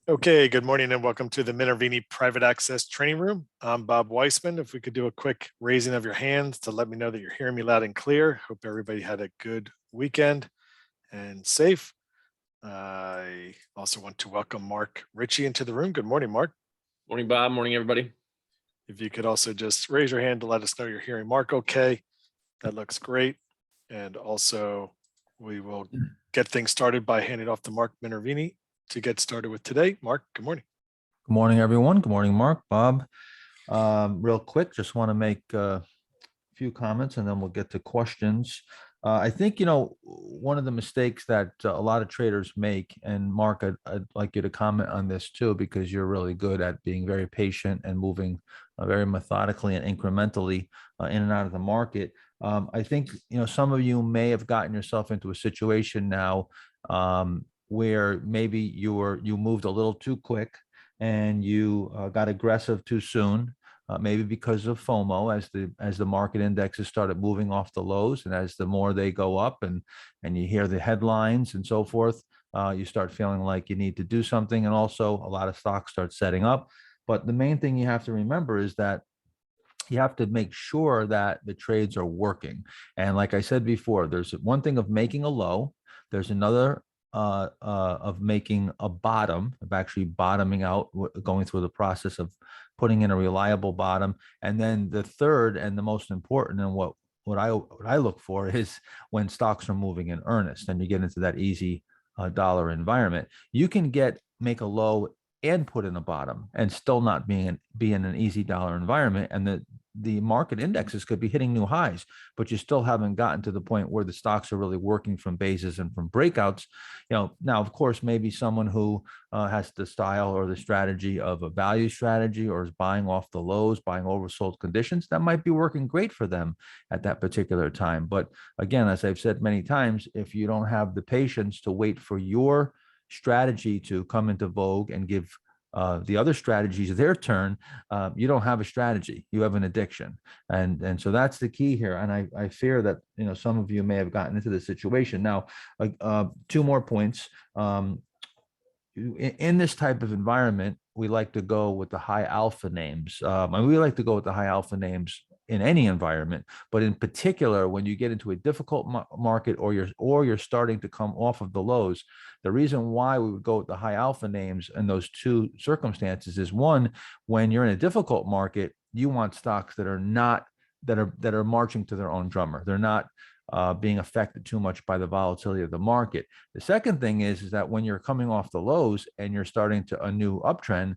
Okay, good morning and welcome to the Minervini Private Access Training Room. I'm Bob Weissman. If we could do a quick raising of your hands to let me know that you're hearing me loud and clear. Hope everybody had a good weekend and safe. I also want to welcome Mark Ritchie into the room. Good morning, Mark. Morning, Bob. Morning, everybody. If you could also just raise your hand to let us know you're hearing Mark okay. That looks great. And also we will get things started by handing off to Mark Minervini to get started with today. Mark, good morning. Good morning, everyone. Good morning, Mark, Bob. Real quick, just want to make a few comments and then we'll get to questions. I think, one of the mistakes that a lot of traders make, and Mark, I'd like you to comment on this too, because you're really good at being very patient and moving very methodically and incrementally in and out of the market. I think, some of you may have gotten yourself into a situation now where maybe you moved a little too quick and you got aggressive too soon, maybe because of FOMO, as the market indexes started moving off the lows, and as the more they go up, and you hear the headlines and so forth, you start feeling like you need to do something, and also a lot of stocks start setting up. But the main thing you have to remember is that you have to make sure that the trades are working. And like I said before, there's one thing of making a low, there's another of making a bottom, of actually bottoming out, going through the process of putting in a reliable bottom. And then the third and the most important, and what I look for, is when stocks are moving in earnest and you get into that easy dollar environment. You can make a low and put in a bottom and still not be in an easy dollar environment, and the market indexes could be hitting new highs, but you still haven't gotten to the point where the stocks are really working from bases and from breakouts. Now, of course, maybe someone who has the style or the strategy of a value strategy, or is buying off the lows, buying oversold conditions, that might be working great for them at that particular time. But again, as I've said many times, if you don't have the patience to wait for your strategy to come into vogue and give the other strategies their turn, you don't have a strategy, you have an addiction. And so that's the key here. And I fear that some of you may have gotten into this situation. Now, two more points. In this type of environment, we like to go with the high alpha names. And we like to go with the high alpha names in any environment, but in particular, when you get into a difficult market, or you're starting to come off of the lows, the reason why we would go with the high alpha names in those two circumstances is, one, when you're in a difficult market, you want stocks that are marching to their own drummer. They're not being affected too much by the volatility of the market. The second thing is that when you're coming off the lows and you're starting to a new uptrend,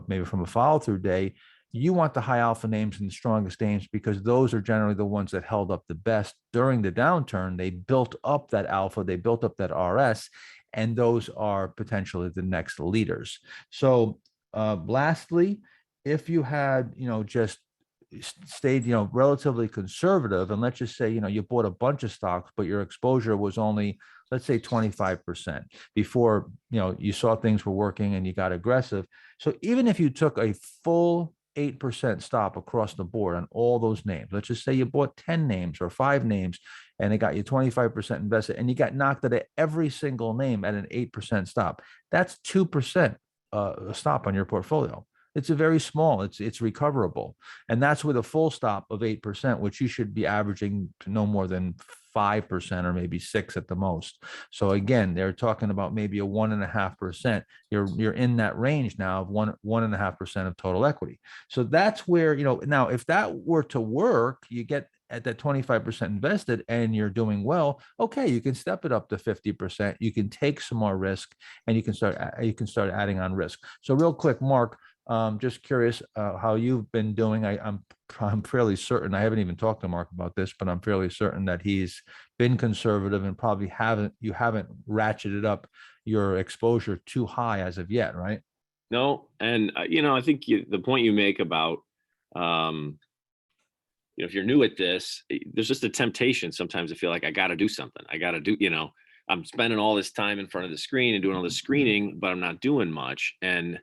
maybe from a follow through day, you want the high alpha names and the strongest names, because those are generally the ones that held up the best during the downturn. They built up that alpha, they built up that RS, and those are potentially the next leaders. So lastly, if you had, just stayed, relatively conservative, and let's just say, you bought a bunch of stocks, but your exposure was only, let's say, 25% before, you saw things were working and you got aggressive. So even if you took a full 8% stop across the board on all those names, let's just say you bought 10 names or 5 names and it got you 25% invested, and you got knocked at every single name at an 8% stop, that's 2% stop on your portfolio. It's a very small, it's recoverable. And that's with a full stop of 8%, which you should be averaging to no more than 5% or maybe 6% at the most. So again, they're talking about maybe a 1.5%. You're in that range now of 1.5% of total equity. So that's where, now if that were to work, you get at that 25% invested and you're doing well, okay, you can step it up to 50%. You can take some more risk and you can start adding on risk. So real quick, Mark, just curious how you've been doing. I'm fairly certain, I haven't even talked to Mark about this, but I'm fairly certain that he's been conservative and probably you haven't ratcheted up your exposure too high as of yet, right? No, and I think the point you make about if you're new at this, there's just a temptation sometimes to feel like I got to do something. I got to do, I'm spending all this time in front of the screen and doing all this screening, but I'm not doing much. And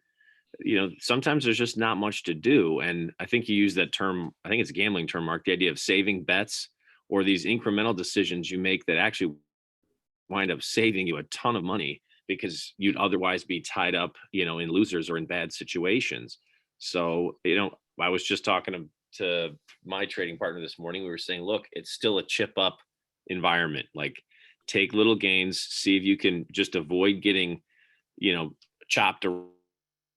sometimes there's just not much to do. And I think you use that term, I think it's a gambling term, Mark, the idea of saving bets, or these incremental decisions you make that actually wind up saving you a ton of money because you'd otherwise be tied up, in losers or in bad situations. So, I was just talking to my trading partner this morning. We were saying, look, it's still a chip up environment. Like, take little gains, see if you can just avoid getting, chopped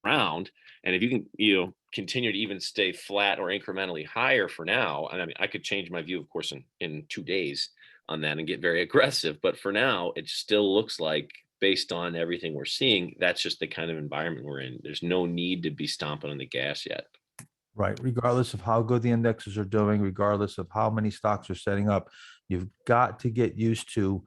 around. And if you can, continue to even stay flat or incrementally higher for now. And I mean, I could change my view, of course, in 2 days on that and get very aggressive. But for now, it still looks like, based on everything we're seeing, that's just the kind of environment we're in. There's no need to be stomping on the gas yet. Right. Regardless of how good the indexes are doing, regardless of how many stocks are setting up, you've got to get used to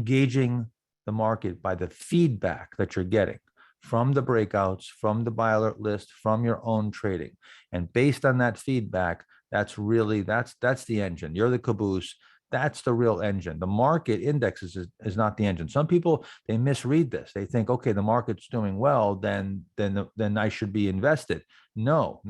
gauging the market by the feedback that you're getting from the breakouts, from the buy alert list, from your own trading. And based on that feedback, that's the engine. You're the caboose. That's the real engine. The market indexes is not the engine. Some people, they misread this. They think, okay, the market's doing well, then I should be invested. No.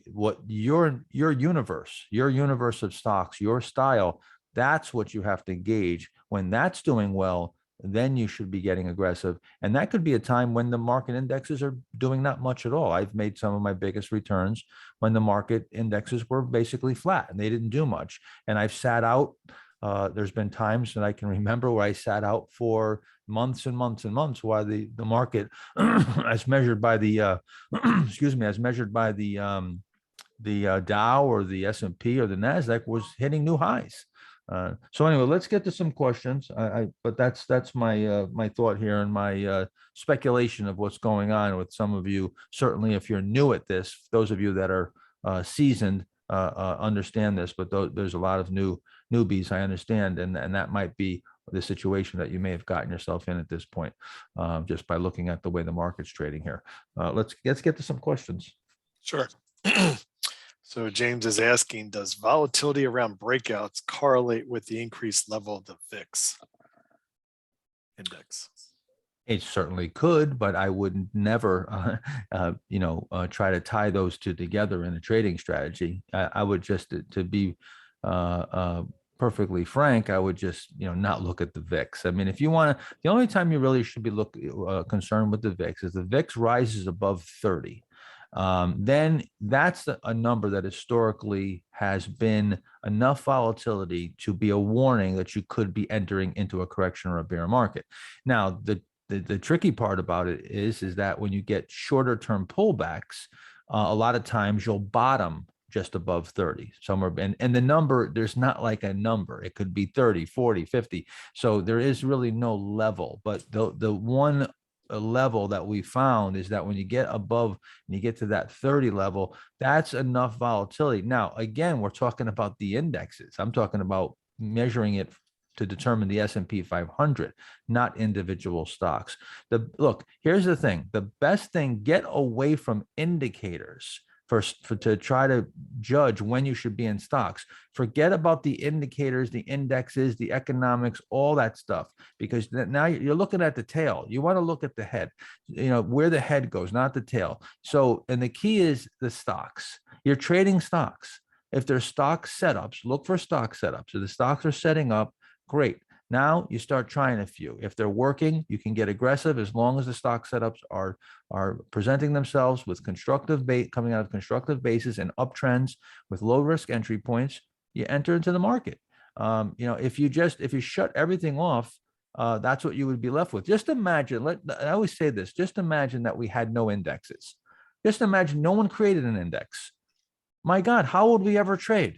What your universe of stocks, your style, that's what you have to gauge. When that's doing well, then you should be getting aggressive. And that could be a time when the market indexes are doing not much at all. I've made some of my biggest returns when the market indexes were basically flat and they didn't do much. And I've sat out. There's been times that I can remember where I sat out for months and months and months while the market, as measured by the, as measured by the Dow or the S&P or the NASDAQ, was hitting new highs. So anyway, let's get to some questions. But that's my my thought here and my speculation of what's going on with some of you. Certainly, if you're new at this, those of you that are seasoned understand this. But there's a lot of newbies, I understand, and that might be the situation that you may have gotten yourself in at this point, just by looking at the way the market's trading here. Let's get to some questions. Sure. So James is asking, does volatility around breakouts correlate with the increased level of the VIX index? It certainly could, but I would never, try to tie those two together in a trading strategy. I would just, to be perfectly frank, I would just, not look at the VIX. I mean, if you want to, the only time you really should be concerned with the VIX is the VIX rises above 30. Then that's a number that historically has been enough volatility to be a warning that you could be entering into a correction or a bear market. Now, the tricky part about it is that when you get shorter term pullbacks, a lot of times you'll bottom just above 30 somewhere. And the number, there's not like a number. It could be 30, 40, 50. So there is really no level, but the one level that we found is that when you get above and you get to that 30 level, that's enough volatility. Now, again, we're talking about the indexes. I'm talking about measuring it to determine the S&P 500, not individual stocks. Look, here's the thing. The best thing, get away from indicators to try to judge when you should be in stocks. Forget about the indicators, the indexes, the economics, all that stuff, because now you're looking at the tail. You want to look at the head, where the head goes, not the tail. So, and the key is the stocks. You're trading stocks. If there's stock setups, look for stock setups. If the stocks are setting up, great. Now you start trying a few. If they're working, you can get aggressive as long as the stock setups are presenting themselves with constructive coming out of constructive bases and uptrends with low risk entry points. You enter into the market. If you shut everything off, that's what you would be left with. Just imagine. I always say this. Just imagine that we had no indexes. Just imagine no one created an index. My God, how would we ever trade?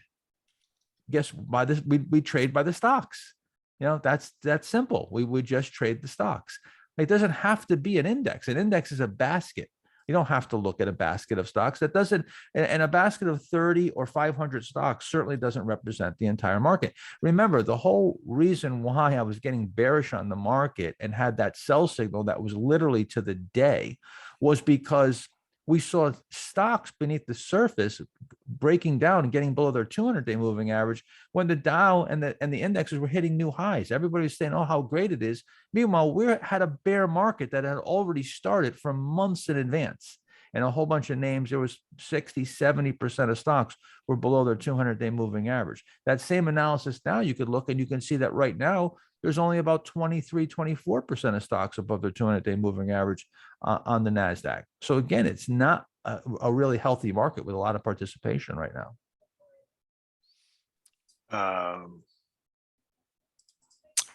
Guess by this, we trade by the stocks. That's simple. We would just trade the stocks. It doesn't have to be an index. An index is a basket. You don't have to look at a basket of stocks. That doesn't, and a basket of 30 or 500 stocks certainly doesn't represent the entire market. Remember, the whole reason why I was getting bearish on the market and had that sell signal that was literally to the day was because we saw stocks beneath the surface breaking down and getting below their 200-day moving average when the Dow and the indexes were hitting new highs. Everybody was saying, oh, how great it is. Meanwhile, we had a bear market that had already started from months in advance. and a whole bunch of names, there was 60-70% of stocks were below their 200-day moving average. That same analysis now you could look and you can see that right now there's only about 23-24% of stocks above their 200-day moving average on the NASDAQ. So again, it's not a really healthy market with a lot of participation right now.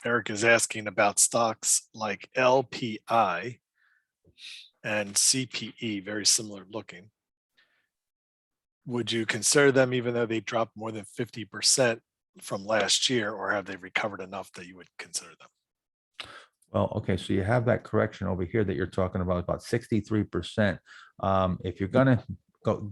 Eric is asking about stocks like LPI and CPE, very similar looking. Would you consider them even though they dropped more than 50% from last year, or have they recovered enough that you would consider them? Well, okay, so you have that correction over here that you're talking about 63%. If you're going to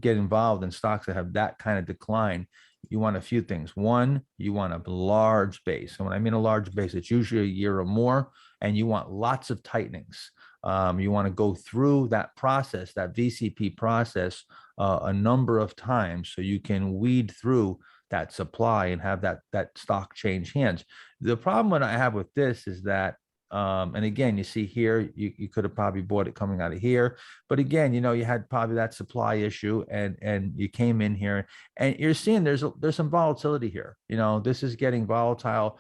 get involved in stocks that have that kind of decline, you want a few things. One, you want a large base. And when I mean a large base, it's usually a year or more, and you want lots of tightenings. You want to go through that process, that VCP process, a number of times so you can weed through that supply and have that stock change hands. The problem that I have with this is that, and again, you see here, you could have probably bought it coming out of here, but again, you know, you had probably that supply issue, and you came in here, and you're seeing there's some volatility here. You know, this is getting volatile.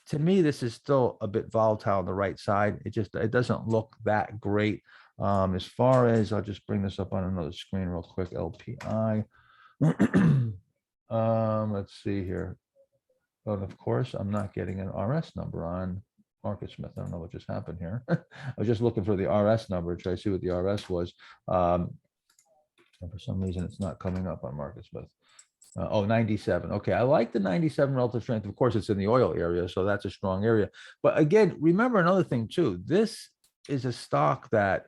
To me, this is still a bit volatile on the right side. It doesn't look that great. As far as, I'll just bring this up on another screen real quick. LPI. Let's see here. But of course, I'm not getting an RS number on MarketSmith. I don't know what just happened here. I was just looking for the RS number, try to see what the RS was. And for some reason, it's not coming up on MarketSmith. 97. Okay, I like the 97 relative strength. Of course, it's in the oil area, so that's a strong area. But again, remember another thing too. This is a stock that,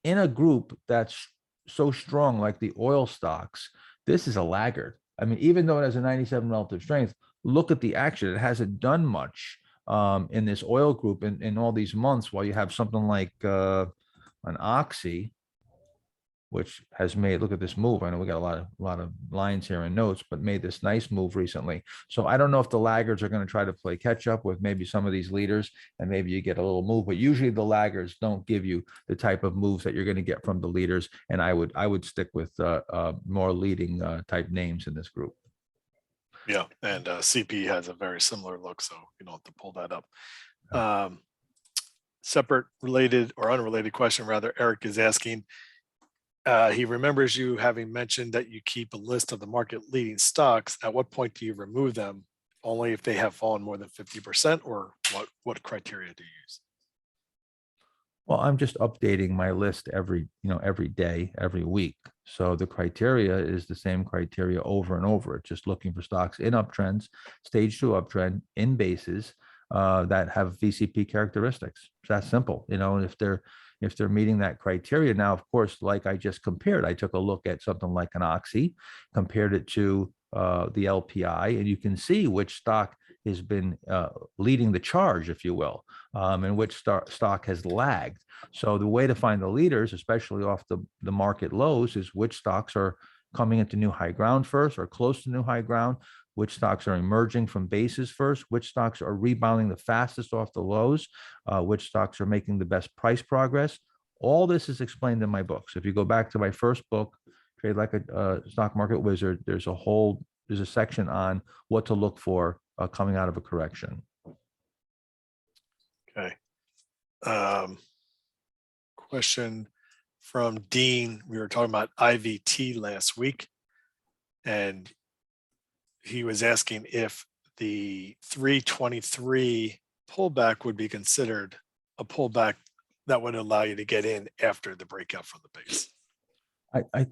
in a group that's so strong like the oil stocks, this is a laggard. I mean, even though it has a 97 relative strength, look at the action. It hasn't done much in this oil group in all these months, while you have something like an Oxy, which has made, look at this move. I know we got a lot of lines here and notes, but made this nice move recently. So I don't know if the laggards are going to try to play catch up with maybe some of these leaders, and maybe you get a little move, but usually the laggards don't give you the type of moves that you're going to get from the leaders. And I would stick with more leading type names in this group. Yeah, and CP has a very similar look, so you don't have to pull that up. Separate related or unrelated question, rather, Eric is asking, he remembers you having mentioned that you keep a list of the market leading stocks. At what point do you remove them? Only if they have fallen more than 50%, or what criteria do you use? Well, I'm just updating my list every day, every week. So the criteria is the same criteria over and over. It's just looking for stocks in uptrends, stage 2 uptrend, in bases that have VCP characteristics. It's that simple. You know, if they're meeting that criteria. Now, of course, like I just compared, I took a look at something like an Oxy, compared it to the LPI, and you can see which stock has been leading the charge, if you will, and which stock has lagged. So the way to find the leaders, especially off the market lows, is which stocks are coming into new high ground first or close to new high ground, which stocks are emerging from bases first, which stocks are rebounding the fastest off the lows, which stocks are making the best price progress. All this is explained in my book. So if you go back to my first book, Trade Like a Stock Market Wizard, there's a section on what to look for coming out of a correction. Okay. Question from Dean. We were talking about IVT last week, and he was asking if the 323 pullback would be considered a pullback that would allow you to get in after the breakout from the base. I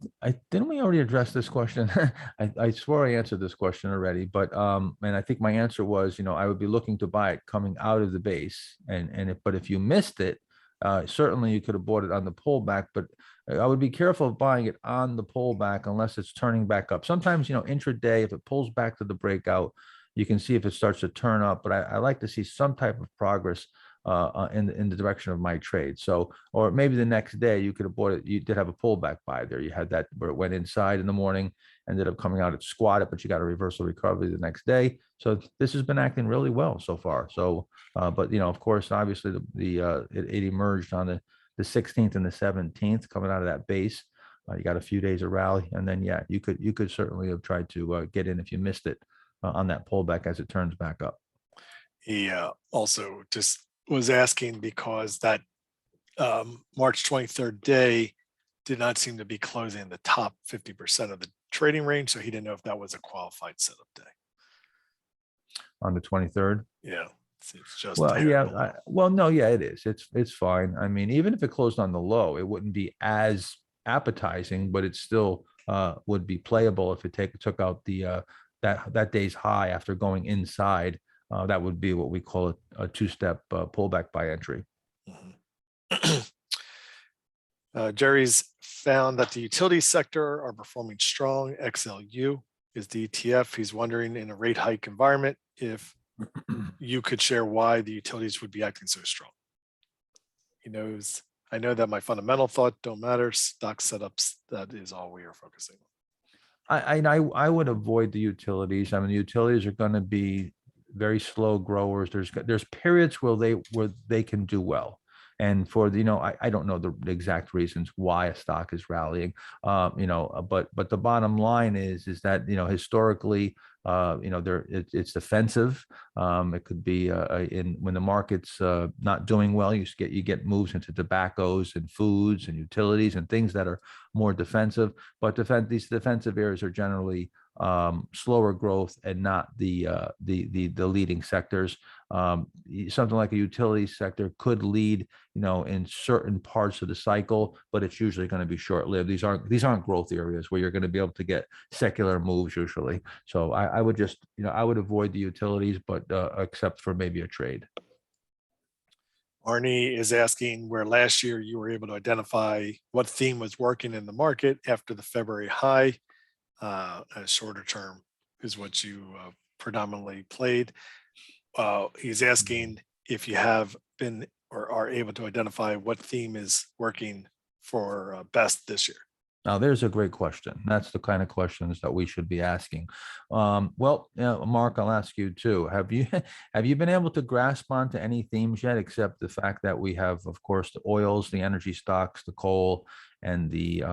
didn't we already address this question? I swore I answered this question already, but and I think my answer was, I would be looking to buy it coming out of the base, but if you missed it, certainly you could have bought it on the pullback, but I would be careful of buying it on the pullback unless it's turning back up. Sometimes, intraday, if it pulls back to the breakout, you can see if it starts to turn up, but I like to see some type of progress in the direction of my trade. So, or maybe the next day you could have bought it. You did have a pullback buy there. You had that where it went inside in the morning, ended up coming out, it squatted, but you got a reversal recovery the next day. So this has been acting really well so far. So, but of course, obviously it emerged on the 16th and the 17th coming out of that base. You got a few days of rally, and then yeah, you could certainly have tried to get in if you missed it on that pullback as it turns back up. He also just was asking because that March 23rd day did not seem to be closing in the top 50% of the trading range. So he didn't know if that was a qualified setup day. On the 23rd. Yeah. It's just Well, tighter yeah. than the low. Well, no, yeah, it is. It's fine. I mean, even if it closed on the low, it wouldn't be as appetizing, but it still would be playable if it took out the that day's high after going inside. That would be what we call a two-step pullback by entry. Jerry's found that the utility sector are performing strong. XLU is the ETF. He's wondering in a rate hike environment if you could share why the utilities would be acting so strong. He knows, I know that my fundamental thought don't matter. Stock setups, that is all we are focusing on. I would avoid the utilities. I mean, the utilities are going to be very slow growers. There's periods where they can do well. And for the, I don't know the exact reasons why a stock is rallying, but the bottom line is that, historically, it's defensive. It could be when the market's not doing well, you get moves into tobaccos and foods and utilities and things that are more defensive. But these defensive areas are generally slower growth and not the leading sectors. Something like a utility sector could lead, in certain parts of the cycle, but it's usually going to be short-lived. These aren't growth areas where you're going to be able to get secular moves usually. So I would just, I would avoid the utilities, but except for maybe a trade. Arnie is asking where last year you were able to identify what theme was working in the market after the February high. A shorter term is what you predominantly played. He's asking if you have been or are able to identify what theme is working for best this year. Now, there's a great question. That's the kind of questions that we should be asking. Mark, I'll ask you too. Have you been able to grasp onto any themes yet, except the fact that we have, of course, the oils, the energy stocks, the coal, and the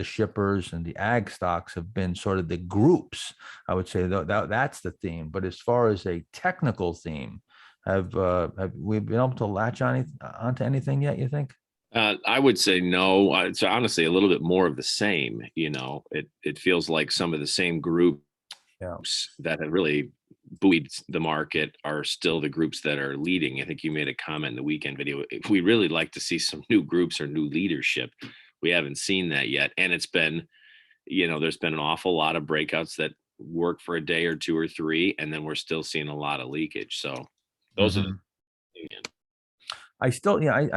shippers and the ag stocks have been sort of the groups. I would say that's the theme. But as far as a technical theme, have we been able to latch onto anything yet, you think? I would say no. It's honestly a little bit more of the same. It feels like some of the same groups that have really buoyed the market are still the groups that are leading. I think you made a comment in the weekend video. If we really like to see some new groups or new leadership, we haven't seen that yet. And it's been, there's been an awful lot of breakouts that work for a day or two or three, and then we're still seeing a lot of leakage. So those are the I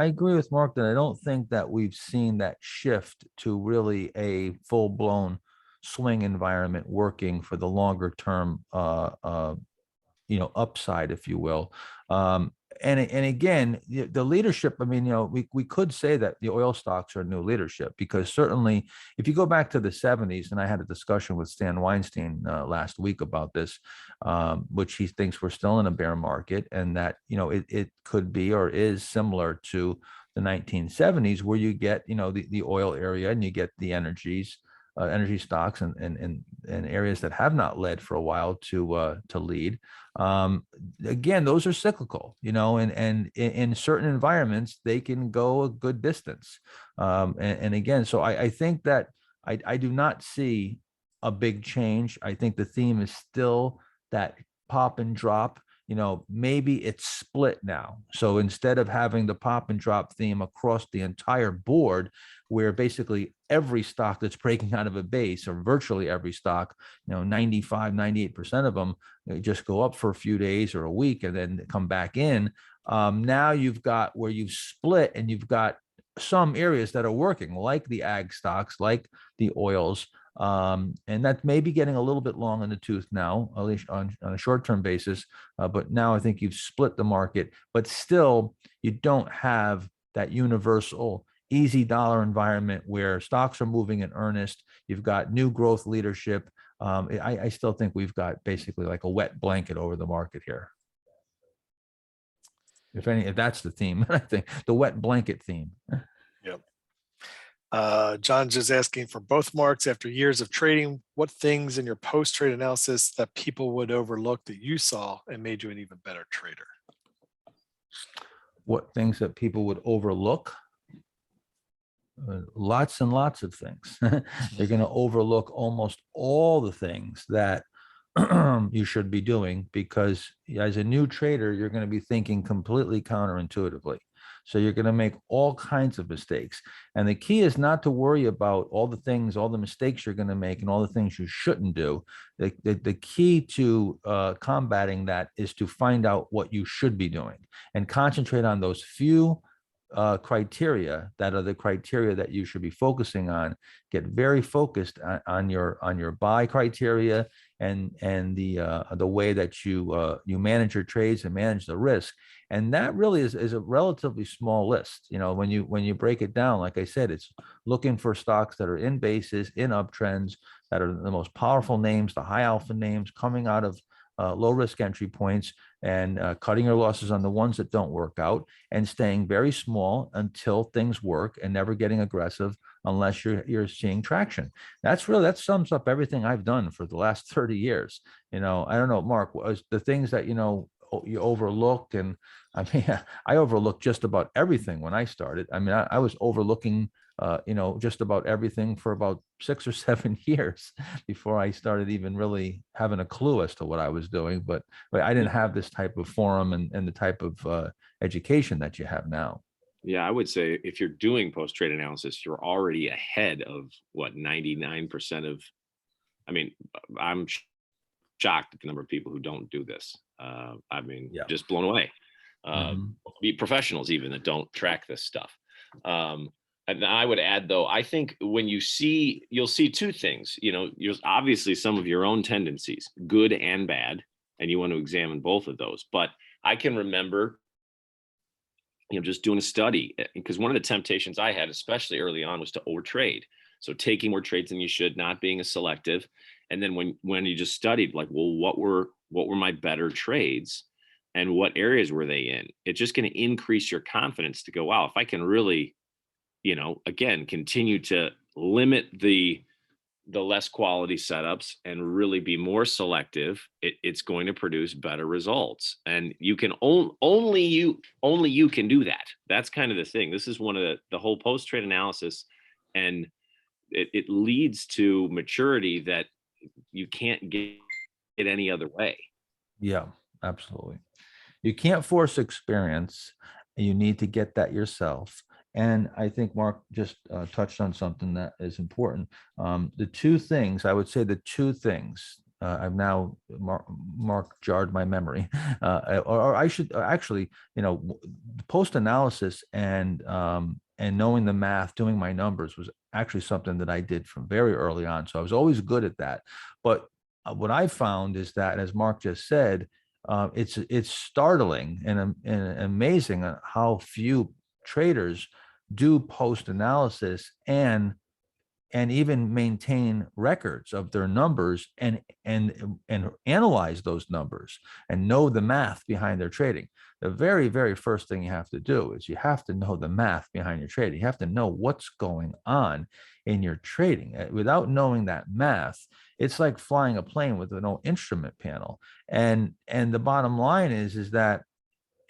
agree with Mark that I don't think that we've seen that shift to really a full-blown swing environment working for the longer term, upside, if you will. And again, the leadership, I mean, we could say that the oil stocks are new leadership, because certainly if you go back to the 70s, and I had a discussion with Stan Weinstein last week about this, which he thinks we're still in a bear market, and that, it could be or is similar to the 1970s, where you get, the oil area and you get the energy stocks and areas that have not led for a while to lead. Again, those are cyclical, and in certain environments, they can go a good distance. And again, so I think that I do not see a big change. I think the theme is still that pop and drop. Maybe it's split now. So instead of having the pop and drop theme across the entire board, where basically every stock that's breaking out of a base, or virtually every stock, 95, 98% of them, just go up for a few days or a week and then come back in. Now you've got where you've split, and you've got some areas that are working, like the ag stocks, like the oils. And that may be getting a little bit long in the tooth now, at least on a short-term basis. But now I think you've split the market, but still you don't have that universal easy dollar environment where stocks are moving in earnest. You've got new growth leadership. I still think we've got basically like a wet blanket over the market here. If that's the theme, I think the wet blanket theme. Yep. John's just asking for both marks after years of trading, what things in your post-trade analysis that people would overlook that you saw and made you an even better trader? What things that people would overlook? Lots and lots of things. They're going to overlook almost all the things that you should be doing, because as a new trader, you're going to be thinking completely counterintuitively. So you're going to make all kinds of mistakes. And the key is not to worry about all the things, all the mistakes you're going to make and all the things you shouldn't do. The key to combating that is to find out what you should be doing and concentrate on those few criteria that are the criteria that you should be focusing on. Get very focused on your buy criteria and the way that you manage your trades and manage the risk. And that really is a relatively small list. You know, when you break it down, like I said, it's looking for stocks that are in bases, in uptrends, that are the most powerful names, the high alpha names coming out of low risk entry points, and cutting your losses on the ones that don't work out, and staying very small until things work, and never getting aggressive unless you're seeing traction. That sums up everything I've done for the last 30 years. You know, I don't know, Mark, was the things that you overlooked. And I mean, I overlooked just about everything when I started. I mean, I was overlooking just about everything for about 6 or 7 years before I started even really having a clue as to what I was doing. But I didn't have this type of forum and the type of education that you have now. Yeah, I would say if you're doing post-trade analysis, you're already ahead of what 99% of, I mean, I'm shocked at the number of people who don't do this. I mean, Yeah. just blown away. Mhm. Be professionals even that don't track this stuff. And I would add, though, I think when you'll see two things. You know, there's obviously some of your own tendencies, good and bad, and you want to examine both of those. But I can remember, just doing a study, because one of the temptations I had, especially early on, was to overtrade. So taking more trades than you should, not being as selective. And then when you just studied, like, well, what were my better trades and what areas were they in? It's just going to increase your confidence to go, wow, if I can really, again, continue to limit the less quality setups and really be more selective, it's going to produce better results. And you can only you can do that. That's kind of the thing. This is one of the whole post-trade analysis, and it leads to maturity that you can't get any other way. Yeah, absolutely. You can't force experience. You need to get that yourself. And I think Mark just touched on something that is important. The two things, I would say the two things, I've now, Mark jarred my memory, or I should actually, post analysis and knowing the math, doing my numbers was actually something that I did from very early on. So I was always good at that. But what I found is that, as Mark just said, it's startling and amazing how few traders do post analysis and even maintain records of their numbers and analyze those numbers and know the math behind their trading. The very, very first thing you have to do is you have to know the math behind your trading. You have to know what's going on in your trading. Without knowing that math, it's like flying a plane with no instrument panel. And the bottom line is that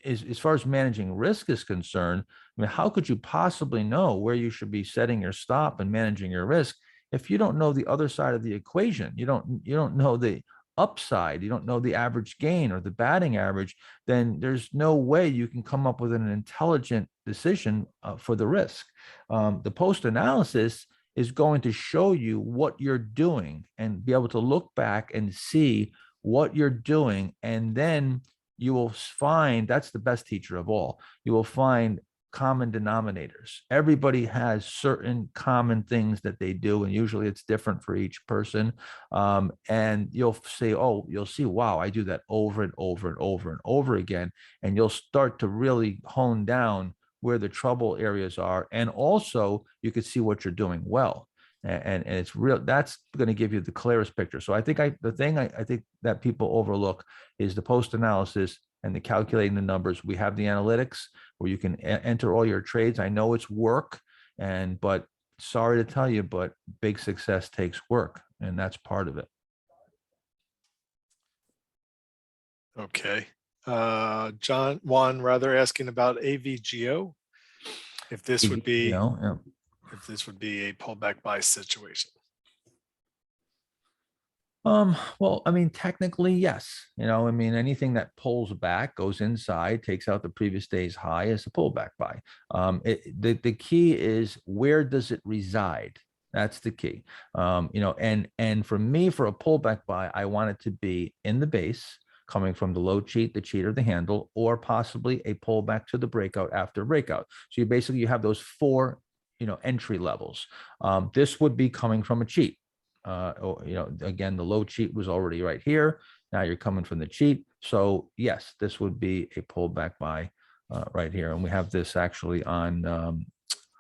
as far as managing risk is concerned, I mean, how could you possibly know where you should be setting your stop and managing your risk if you don't know the other side of the equation? You don't know the upside. You don't know the average gain or the batting average. Then there's no way you can come up with an intelligent decision for the risk. The post analysis is going to show you what you're doing and be able to look back and see what you're doing, and then you will find, that's the best teacher of all, you will find common denominators. Everybody has certain common things that they do, and usually it's different for each person. And you'll see, wow, I do that over and over and over and over again. And you'll start to really hone down where the trouble areas are. And also you can see what you're doing well. And it's real, that's going to give you the clearest picture. So I think the thing I think that people overlook is the post analysis and the calculating the numbers. We have the analytics where you can enter all your trades. I know it's work, but sorry to tell you, but big success takes work, and that's part of it. Okay. Juan rather asking about AVGO, if this would be Yeah. a pullback buy situation. Well, I mean, technically, yes. I mean, anything that pulls back, goes inside, takes out the previous day's high is a pullback buy. The key is, where does it reside? That's the key. And for me, for a pullback buy, I want it to be in the base, coming from the low cheat, the cheat, or the handle, or possibly a pullback to the breakout after breakout. So you have those four, entry levels. This would be coming from a cheat. Again, the low cheat was already right here. Now you're coming from the cheat. So yes, this would be a pullback buy right here. And we have this actually on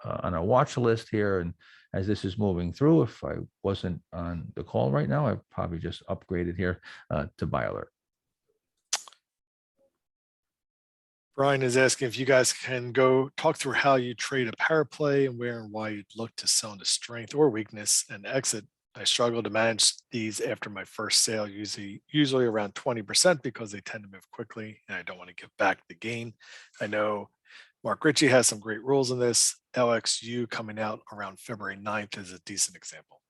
our watch list here. And as this is moving through, if I wasn't on the call right now, I've probably just upgraded here to buy alert. Brian is asking if you guys can go talk through how you trade a power play and where and why you'd look to sell into strength or weakness and exit. I struggle to manage these after my first sale, usually around 20%, because they tend to move quickly and I don't want to give back the gain. I know Mark Ritchie has some great rules in this. LXU coming out around February 9th is a decent example.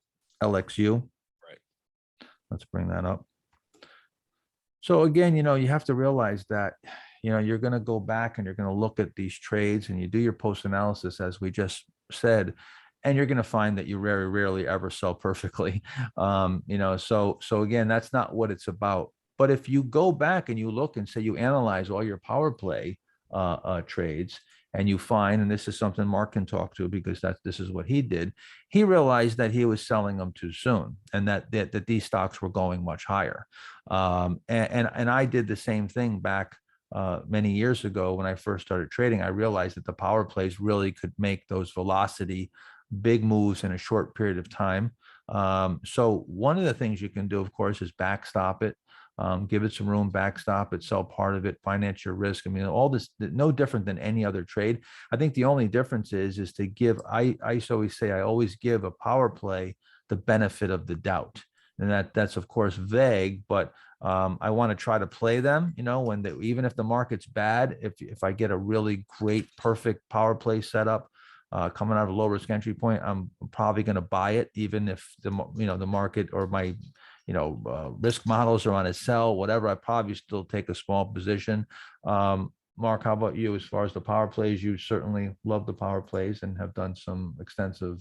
LXU. Right. Let's bring that up. So again, you have to realize that, you're going to go back and you're going to look at these trades and you do your post analysis, as we just said, and you're going to find that you very rarely ever sell perfectly. So again, that's not what it's about. But if you go back and you look and say you analyze all your power play trades, and you find, and this is something Mark can talk to, because this is what he did. He realized that he was selling them too soon, and that these stocks were going much higher. And I did the same thing back many years ago when I first started trading. I realized that the power plays really could make those velocity big moves in a short period of time. So one of the things you can do, of course, is backstop it. Give it some room, backstop it, sell part of it, finance your risk. I mean, all this, no different than any other trade. I think the only difference is to give, I always say, I always give a power play the benefit of the doubt. And that's of course vague, but I want to try to play them, even if the market's bad, if I get a really great, perfect power play setup, coming out of a low risk entry point, I'm probably going to buy it, even if the market or my risk models are on a sell, whatever. I probably still take a small position. Mark, how about you? As far as the power plays, you certainly love the power plays and have done some extensive,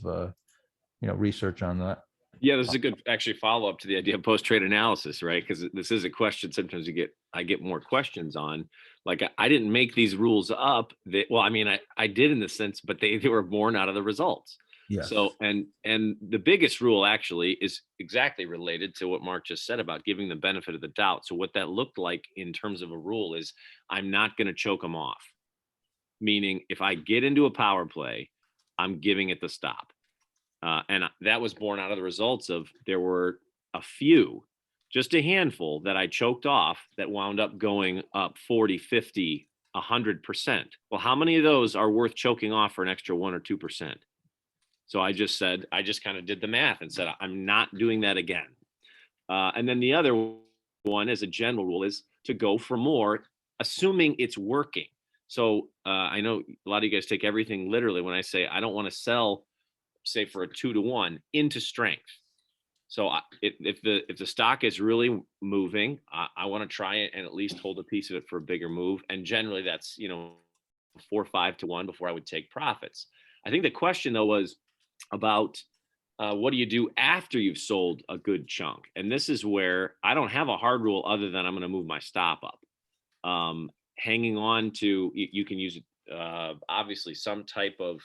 research on that. Yeah, this is a good actually follow up to the idea of post trade analysis, right? Because this is a question sometimes I get more questions on. Like, I didn't make these rules up. I did in the sense, but they were born out of the results. Yes. So and the biggest rule actually is exactly related to what Mark just said about giving the benefit of the doubt. So what that looked like in terms of a rule is, I'm not going to choke them off. Meaning, if I get into a power play, I'm giving it the stop. And that was born out of the results of, there were a few, just a handful that I choked off that wound up going up 40, 50, 100%. Well, how many of those are worth choking off for an extra 1 or 2%? So I just kind of did the math and said, I'm not doing that again. And then the other one, as a general rule, is to go for more, assuming it's working. So I know a lot of you guys take everything literally when I say I don't want to sell, say, for a 2-to-1 into strength. So if the stock is really moving, I want to try it and at least hold a piece of it for a bigger move. And generally that's 4 or 5 to 1 before I would take profits. I think the question though was about what do you do after you've sold a good chunk? And this is where I don't have a hard rule other than I'm going to move my stop up. Hanging on to, you can use obviously some type of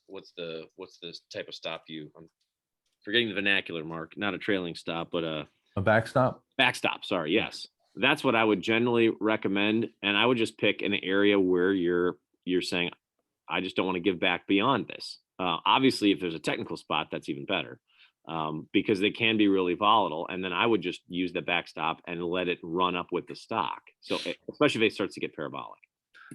what's the type of stop I'm forgetting the vernacular, Mark, not a trailing stop, but a backstop. Backstop, sorry. Yes. That's what I would generally recommend. And I would just pick an area where you're saying, I just don't want to give back beyond this. Obviously, if there's a technical spot, that's even better, because they can be really volatile. And then I would just use the backstop and let it run up with the stock. So especially if it starts to get parabolic.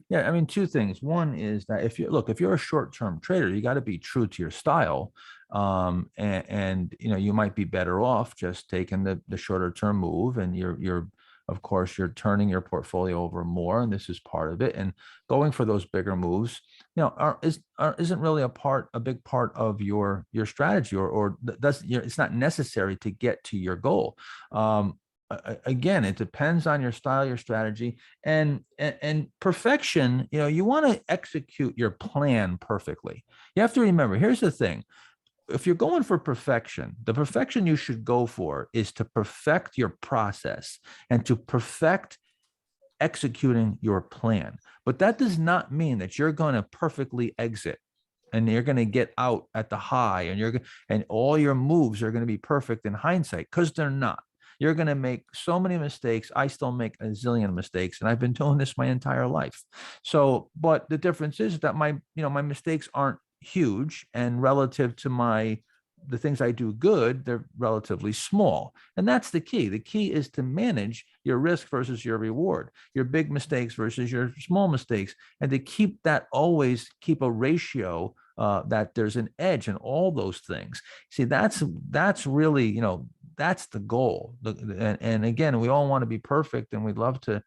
Yeah, I mean, two things. One is that if you're a short-term trader, you got to be true to your style. And you might be better off just taking the shorter term move, and you're of course you're turning your portfolio over more, and this is part of it. And going for those bigger moves, isn't really a big part of your strategy, or it's not necessary to get to your goal. Again, it depends on your style, your strategy, and perfection. You want to execute your plan perfectly. You have to remember, here's the thing. If you're going for perfection, the perfection you should go for is to perfect your process and to perfect executing your plan. But that does not mean that you're going to perfectly exit and you're going to get out at the high, and all your moves are going to be perfect in hindsight, because they're not. You're going to make so many mistakes. I still make a zillion mistakes, and I've been doing this my entire life. So, but the difference is that my mistakes aren't huge, and relative to the things I do good, they're relatively small. And that's the key. The key is to manage your risk versus your reward, your big mistakes versus your small mistakes, and to always keep a ratio that there's an edge in all those things. See, that's really, that's the goal. And again, we all want to be perfect, and we'd love to,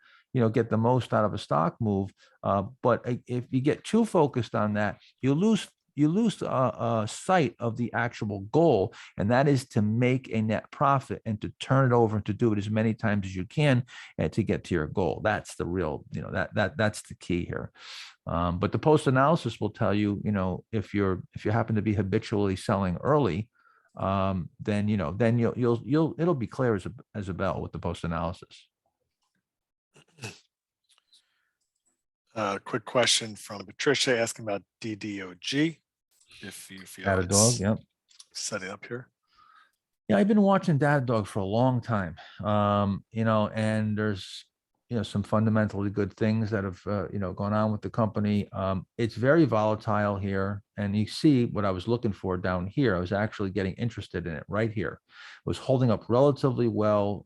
get the most out of a stock move. But if you get too focused on that, you lose sight of the actual goal, and that is to make a net profit and to turn it over and to do it as many times as you can and to get to your goal. That's the real, that's the key here. But the post analysis will tell you, if you happen to be habitually selling early, then it'll be clear as a bell with the post analysis. Quick question from Patricia asking about DDOG. If you feel Datadog, yep. setting up here. Yeah, I've been watching Datadog for a long time. And there's some fundamentally good things that have gone on with the company. It's very volatile here, and you see what I was looking for down here. I was actually getting interested in it right here. It was holding up relatively well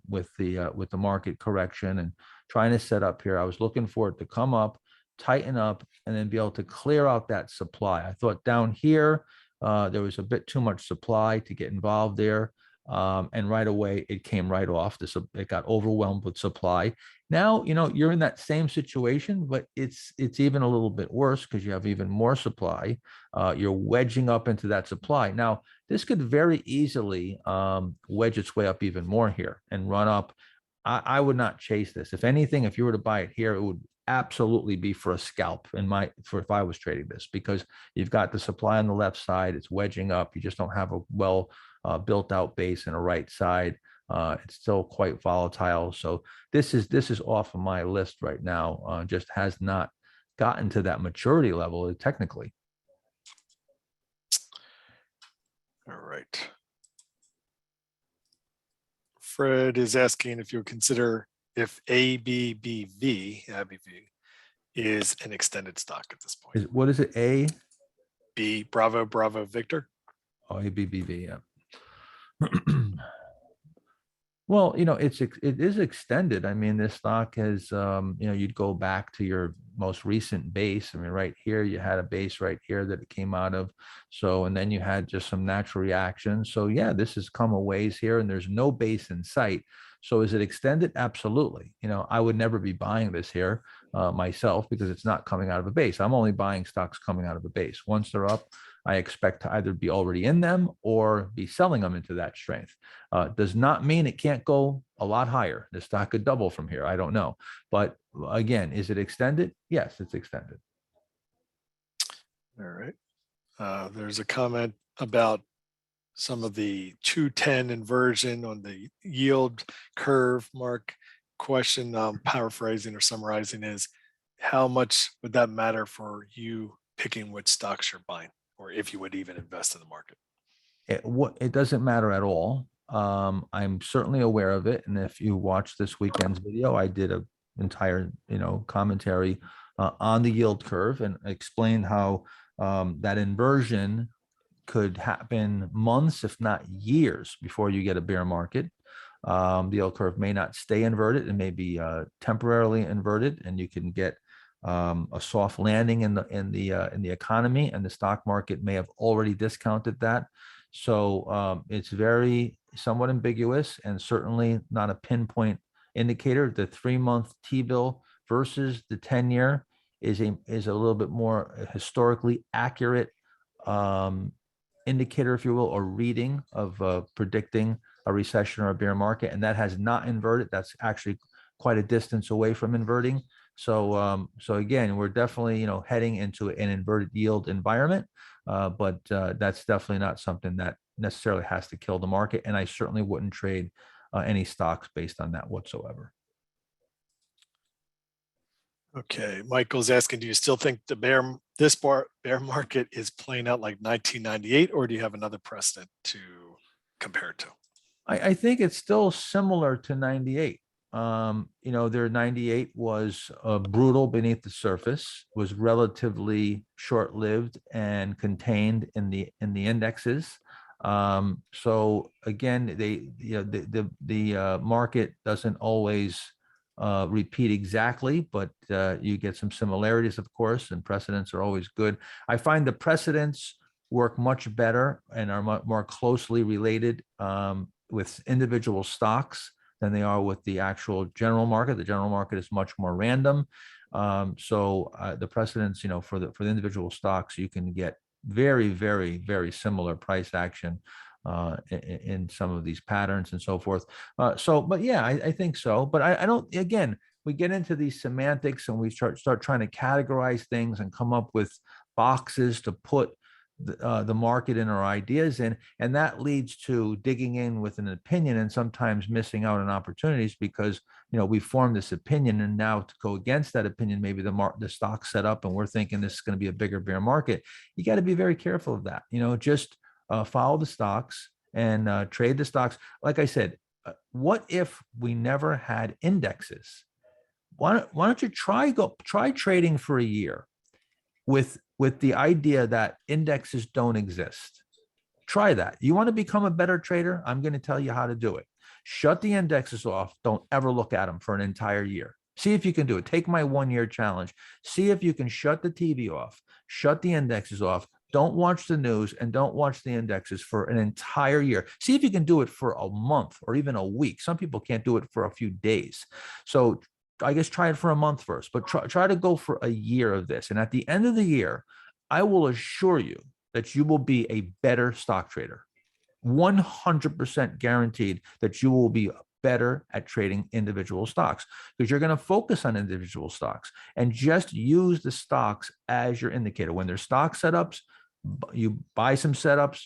with the market correction and trying to set up here. I was looking for it to come up, tighten up, and then be able to clear out that supply. I thought down here there was a bit too much supply to get involved there. And right away it came right off. It got overwhelmed with supply. Now, you're in that same situation, but it's even a little bit worse because you have even more supply. You're wedging up into that supply. Now, this could very easily wedge its way up even more here and run up. I would not chase this. If anything, if you were to buy it here, it would absolutely be for a scalp if I was trading this, because you've got the supply on the left side, it's wedging up. You just don't have a well built out base and a right side. It's still quite volatile. So this is off of my list right now. Just has not gotten to that maturity level technically. All right. Fred is asking if you would consider if ABBV is an extended stock at this point. What is it? A? B, Bravo, Victor. Oh, ABBV, yeah. Well, it is extended. I mean, this stock has, you'd go back to your most recent base. I mean, right here, you had a base right here that it came out of. So, and then you had just some natural reactions. So yeah, this has come a ways here, and there's no base in sight. So is it extended? Absolutely. I would never be buying this here myself, because it's not coming out of a base. I'm only buying stocks coming out of a base. Once they're up, I expect to either be already in them or be selling them into that strength. Does not mean it can't go a lot higher. The stock could double from here. I don't know. But again, is it extended? Yes, it's extended. All right. There's a comment about some of the 210 inversion on the yield curve. Mark, question, paraphrasing or summarizing, is how much would that matter for you picking which stocks you're buying, or if you would even invest in the market? It doesn't matter at all. I'm certainly aware of it. And if you watch this weekend's video, I did an entire, commentary on the yield curve and explained how that inversion could happen months, if not years, before you get a bear market. The yield curve may not stay inverted. It may be temporarily inverted, and you can get a soft landing in the economy, and the stock market may have already discounted that. So it's very somewhat ambiguous and certainly not a pinpoint indicator. The 3-month T-bill versus the 10-year is a little bit more historically accurate indicator, if you will, or reading of predicting a recession or a bear market, and that has not inverted. That's actually quite a distance away from inverting. So again, we're definitely heading into an inverted yield environment, but that's definitely not something that necessarily has to kill the market. And I certainly wouldn't trade any stocks based on that whatsoever. Okay, Michael's asking, do you still think the bear market is playing out like 1998, or do you have another precedent to compare it to? I think it's still similar to 98. Their 98 was brutal beneath the surface, was relatively short-lived and contained in the indexes. So again, the market doesn't always repeat exactly, but you get some similarities, of course, and precedents are always good. I find the precedents work much better and are more closely related with individual stocks than they are with the actual general market. The general market is much more random. So the precedents, for the individual stocks, you can get very, very, very similar price action in some of these patterns and so forth. But yeah, I think so. But I don't, again, we get into these semantics and we start trying to categorize things and come up with boxes to put the market and our ideas in, and that leads to digging in with an opinion and sometimes missing out on opportunities because we formed this opinion, and now to go against that opinion, maybe the stock set up and we're thinking this is going to be a bigger bear market. You got to be very careful of that. Just follow the stocks and trade the stocks. Like I said, what if we never had indexes? Why don't you try trading for a year with the idea that indexes don't exist? Try that. You want to become a better trader? I'm going to tell you how to do it. Shut the indexes off. Don't ever look at them for an entire year. See if you can do it. Take my 1-year challenge. See if you can shut the TV off, shut the indexes off. Don't watch the news and don't watch the indexes for an entire year. See if you can do it for a month or even a week. Some people can't do it for a few days. So I guess try it for a month first, but try to go for a year of this. And at the end of the year, I will assure you that you will be a better stock trader. 100% guaranteed that you will be better at trading individual stocks because you're going to focus on individual stocks and just use the stocks as your indicator. When there's stock setups, you buy some setups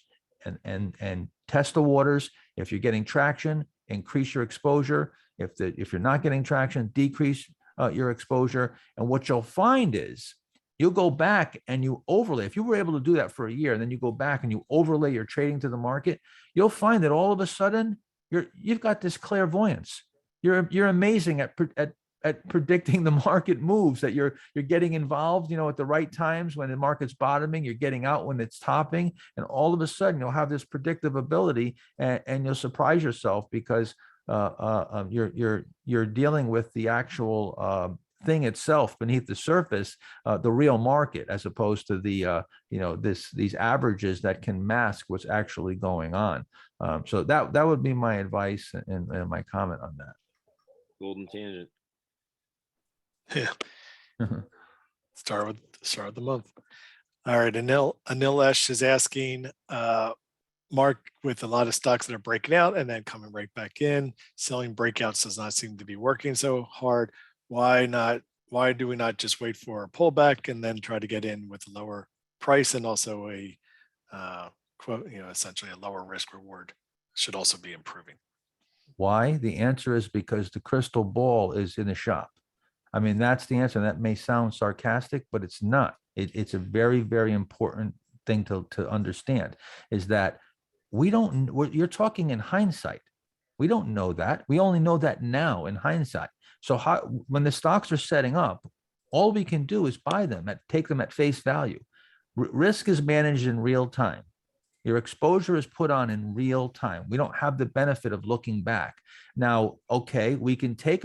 and test the waters. If you're getting traction, increase your exposure. If you're not getting traction, decrease your exposure. And what you'll find is you'll go back and you overlay. If you were able to do that for a year, and then you go back and you overlay your trading to the market, you'll find that all of a sudden you've got this clairvoyance. You're amazing at predicting the market moves, that you're getting involved, at the right times when the market's bottoming, you're getting out when it's topping, and all of a sudden you'll have this predictive ability, and you'll surprise yourself because you're dealing with the actual thing itself beneath the surface, the real market, as opposed to the these averages that can mask what's actually going on. So that would be my advice and my comment on that. Golden tangent. Yeah. Start with the month. All right. Anil Esh is asking, Mark, with a lot of stocks that are breaking out and then coming right back in, selling breakouts does not seem to be working so hard. Why do we not just wait for a pullback and then try to get in with a lower price, and also a quote, essentially a lower risk reward should also be improving? Why? The answer is because the crystal ball is in the shop. I mean, that's the answer. That may sound sarcastic, but it's not. It's a very, very important thing to understand, is that you're talking in hindsight. We don't know that. We only know that now in hindsight. So when the stocks are setting up, all we can do is buy them, take them at face value. Risk is managed in real time. Your exposure is put on in real time. We don't have the benefit of looking back. Now, okay, we can take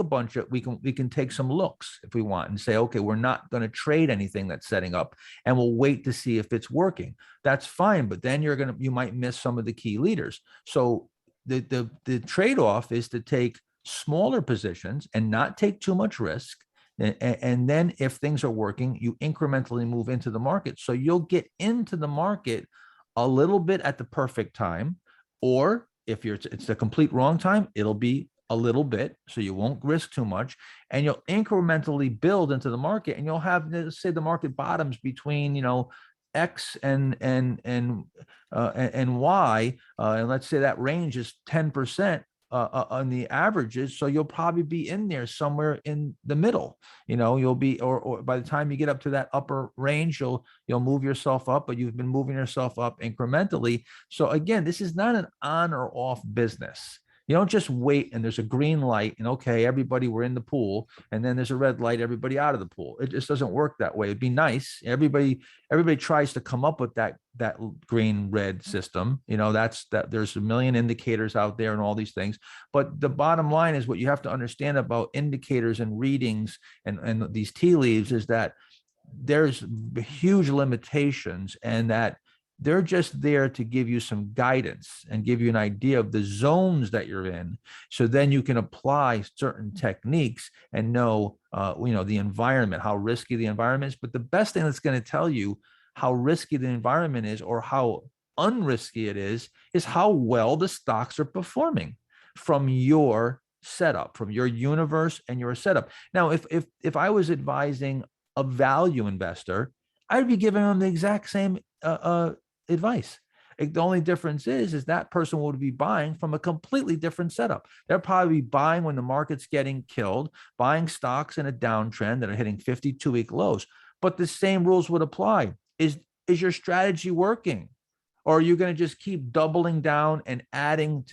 we can take some looks if we want and say, okay, we're not going to trade anything that's setting up, and we'll wait to see if it's working. That's fine, but then you might miss some of the key leaders. So the trade-off is to take smaller positions and not take too much risk. And then if things are working, you incrementally move into the market. So you'll get into the market a little bit at the perfect time, or if it's the complete wrong time, it'll be a little bit, so you won't risk too much, and you'll incrementally build into the market, and you'll have, let's say, the market bottoms between X and Y, and let's say that range is 10%. On the averages, so you'll probably be in there somewhere in the middle. You'll be, or by the time you get up to that upper range, you'll move yourself up, but you've been moving yourself up incrementally. So again, this is not an on or off business. You don't just wait and there's a green light and okay, everybody, we're in the pool, and then there's a red light, everybody out of the pool. It just doesn't work that way. It'd be nice. Everybody tries to come up with that green red system. That's that there's a million indicators out there and all these things. But the bottom line is, what you have to understand about indicators and readings and these tea leaves is that there's huge limitations, and that they're just there to give you some guidance and give you an idea of the zones that you're in. So then you can apply certain techniques and know, the environment, how risky the environment is. But the best thing that's going to tell you how risky the environment is or how unrisky it is how well the stocks are performing from your setup, from your universe and your setup. Now, if I was advising a value investor, I'd be giving them the exact same advice. The only difference is that person would be buying from a completely different setup. They'll probably be buying when the market's getting killed, buying stocks in a downtrend that are hitting 52-week lows. But the same rules would apply. Is your strategy working? Or are you going to just keep doubling down and adding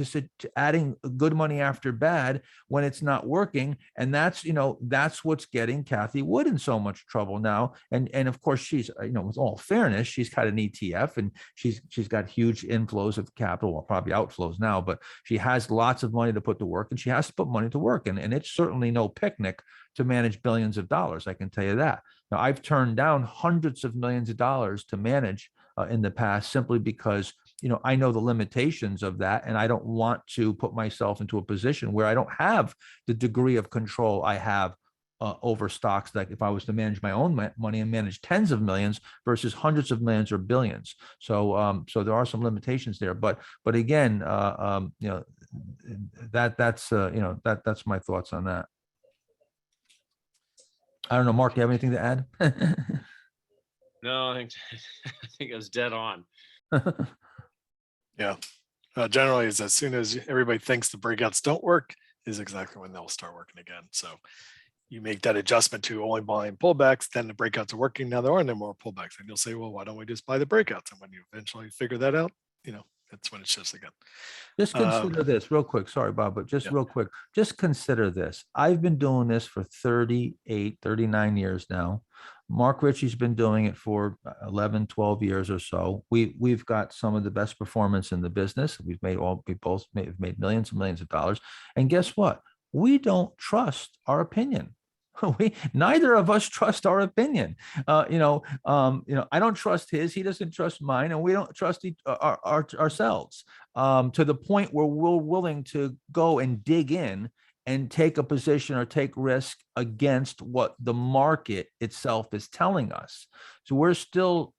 good money after bad when it's not working? And that's what's getting Cathie Wood in so much trouble now. And of course, she's, with all fairness, she's got an ETF and she's got huge inflows of capital, well, probably outflows now, but she has lots of money to put to work, and she has to put money to work. And it's certainly no picnic to manage billions of dollars. I can tell you that. Now, I've turned down hundreds of millions of dollars to manage in the past, simply because I know the limitations of that, and I don't want to put myself into a position where I don't have the degree of control I have over stocks. Like if I was to manage my own money and manage tens of millions versus hundreds of millions or billions. So there are some limitations there. But again, that's my thoughts on that. I don't know, Mark, do you have anything to add? No, I think I was dead on. Yeah. Generally, is as soon as everybody thinks the breakouts don't work is exactly when they'll start working again. So you make that adjustment to only buying pullbacks, then the breakouts are working. Now there are no more pullbacks. And you'll say, well, why don't we just buy the breakouts? And when you eventually figure that out, that's when it shifts again. Just consider this real quick. Sorry, Bob, but just real quick. Just consider this. I've been doing this for 39 years now. Mark Ritchie's been doing it for 11, 12 years or so. We've got some of the best performance in the business. We've both made millions and millions of dollars. And guess what? We don't trust our opinion. Neither of us trust our opinion. I don't trust his. He doesn't trust mine, and we don't trust ourselves to the point where we're willing to go and dig in and take a position or take risk against what the market itself is telling us. So we're still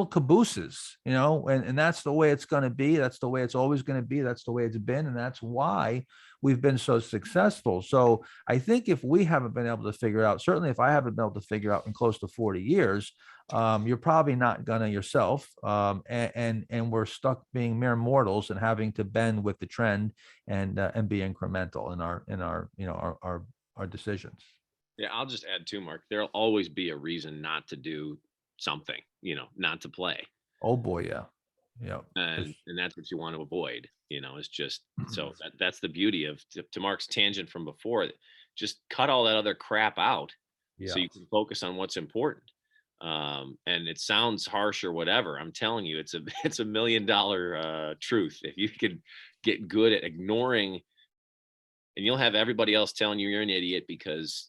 cabooses, and that's the way it's going to be. That's the way it's always going to be. That's the way it's been. And that's why we've been so successful. So I think if we haven't been able to figure out, certainly if I haven't been able to figure out in close to 40 years, you're probably not gonna yourself. And we're stuck being mere mortals and having to bend with the trend and be incremental in our decisions. Yeah, I'll just add too, Mark. There'll always be a reason not to do something, not to play. Oh boy, yeah. Yeah. And that's what you want to avoid, it's just, so that's the beauty of, to Mark's tangent from before, just cut all that other crap out so you can focus on what's important. And it sounds harsh or whatever. I'm telling you, it's a it's $1 million truth. If you could get good at ignoring, and you'll have everybody else telling you you're an idiot because,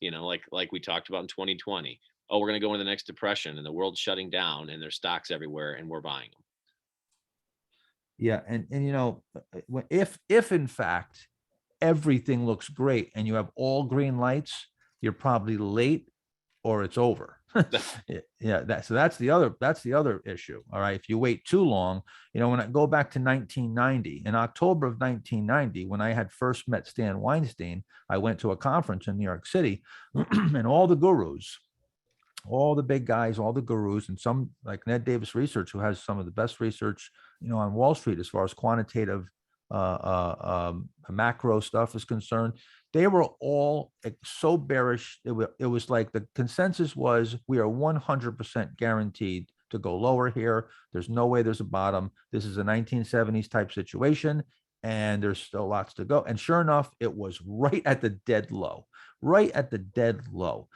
like we talked about in 2020. Oh, we're going to go into the next depression and the world's shutting down and there's stocks everywhere and we're buying them. Yeah, and if in fact everything looks great and you have all green lights, you're probably late or it's over. Yeah, that's the other issue. All right. If you wait too long, when I go back to 1990, in October of 1990, when I had first met Stan Weinstein, I went to a conference in New York City and all the gurus, all the big guys, all the gurus, and some like Ned Davis Research, who has some of the best research, on Wall Street as far as quantitative macro stuff is concerned. They were all so bearish. It was like the consensus was we are 100% guaranteed to go lower here. There's no way there's a bottom. This is a 1970s type situation, and there's still lots to go. And sure enough, it was right at the dead low, right at the dead low.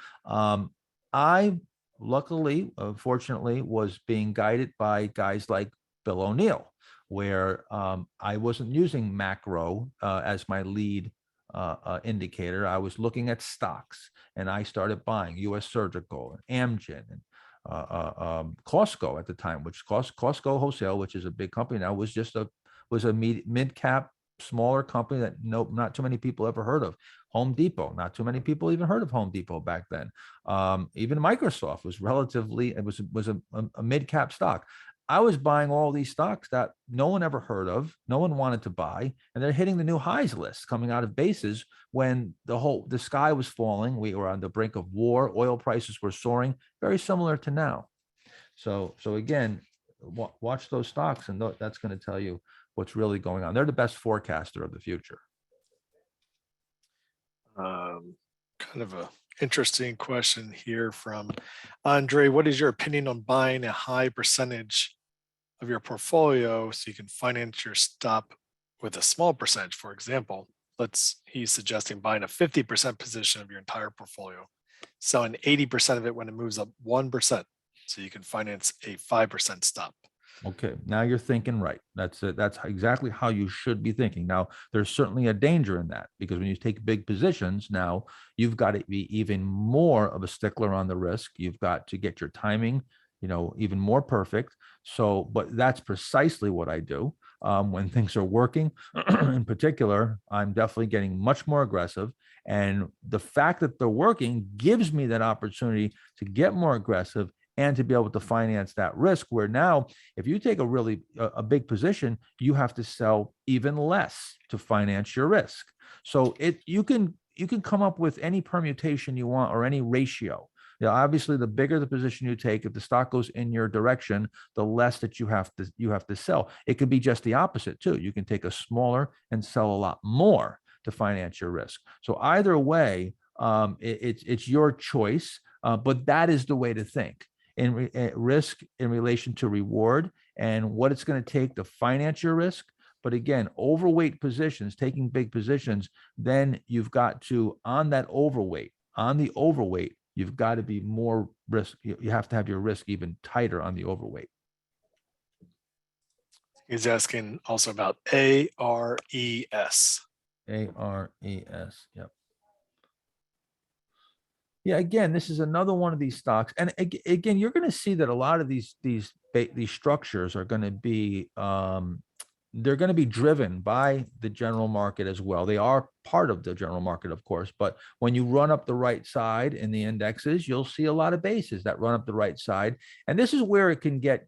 I luckily, fortunately, was being guided by guys like Bill O'Neill, where I wasn't using macro as my lead indicator. I was looking at stocks, and I started buying U.S. Surgical and Amgen and Costco at the time, which Costco Wholesale, which is a big company now, was a mid cap, smaller company that not too many people ever heard of. Home Depot, not too many people even heard of Home Depot back then. Even Microsoft was a mid cap stock. I was buying all these stocks that no one ever heard of, no one wanted to buy, and they're hitting the new highs list coming out of bases when the sky was falling. We were on the brink of war. Oil prices were soaring, very similar to now. So again, watch those stocks, and that's going to tell you what's really going on. They're the best forecaster of the future. Kind of a interesting question here from Andre. What is your opinion on buying a high percentage of your portfolio so you can finance your stop with a small percentage? For example, he's suggesting buying a 50% position of your entire portfolio, selling 80% of it when it moves up 1%, so you can finance a 5% stop. Okay, now you're thinking right. That's exactly how you should be thinking. Now, there's certainly a danger in that, because when you take big positions, now you've got to be even more of a stickler on the risk. You've got to get your timing, even more perfect. So, but that's precisely what I do when things are working. In particular, I'm definitely getting much more aggressive. And the fact that they're working gives me that opportunity to get more aggressive and to be able to finance that risk, where now, if you take a big position, you have to sell even less to finance your risk. So you can come up with any permutation you want or any ratio. Obviously, the bigger the position you take, if the stock goes in your direction, the less that you have to sell. It could be just the opposite too. You can take a smaller and sell a lot more to finance your risk. So either way, it's your choice, but that is the way to think. Risk in relation to reward and what it's going to take to finance your risk. But again, overweight positions, taking big positions, then you've got to, on the overweight, you've got to be more risk. You have to have your risk even tighter on the overweight. He's asking also about ARES. ARES, yep. Yeah, again, this is another one of these stocks, and again, you're going to see that a lot of these structures are going to be they're going to be driven by the general market as well. They are part of the general market, of course, but when you run up the right side in the indexes, you'll see a lot of bases that run up the right side, and this is where it can get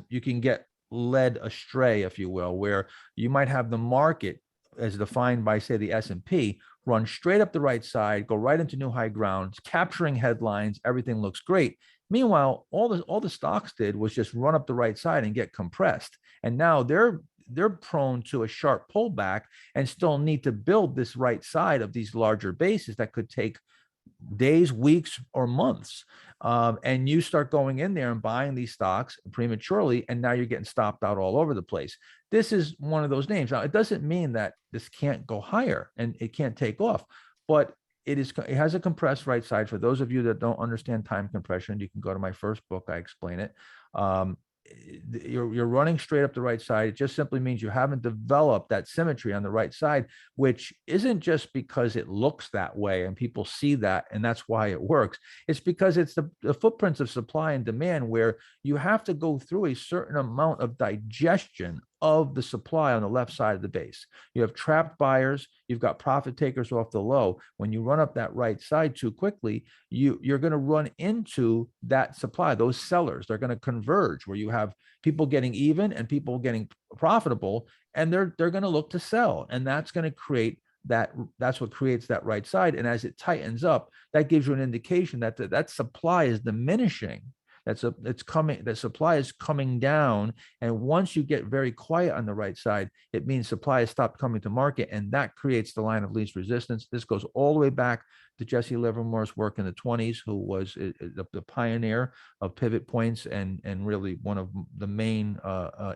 you can get led astray, if you will, where you might have the market as defined by, say, the S&P, run straight up the right side, go right into new high grounds, capturing headlines, everything looks great. Meanwhile, all the stocks did was just run up the right side and get compressed. And now they're prone to a sharp pullback and still need to build this right side of these larger bases that could take days, weeks, or months. And you start going in there and buying these stocks prematurely, and now you're getting stopped out all over the place. This is one of those names. Now, it doesn't mean that this can't go higher and it can't take off, but it has a compressed right side. For those of you that don't understand time compression, you can go to my first book. I explain it. You're running straight up the right side. It just simply means you haven't developed that symmetry on the right side, which isn't just because it looks that way and people see that and that's why it works. It's because it's the footprints of supply and demand, where you have to go through a certain amount of digestion of the supply on the left side of the base. You have trapped buyers, you've got profit takers off the low. When you run up that right side too quickly, you're going to run into that supply. Those sellers, they're going to converge, where you have people getting even and people getting profitable, and they're going to look to sell, and that's going to create that's what creates that right side. And as it tightens up, that gives you an indication that that supply is diminishing. That supply is coming down. And once you get very quiet on the right side, it means supply has stopped coming to market, and that creates the line of least resistance. This goes all the way back to Jesse Livermore's work in the 20s, who was the pioneer of pivot points and really one of the main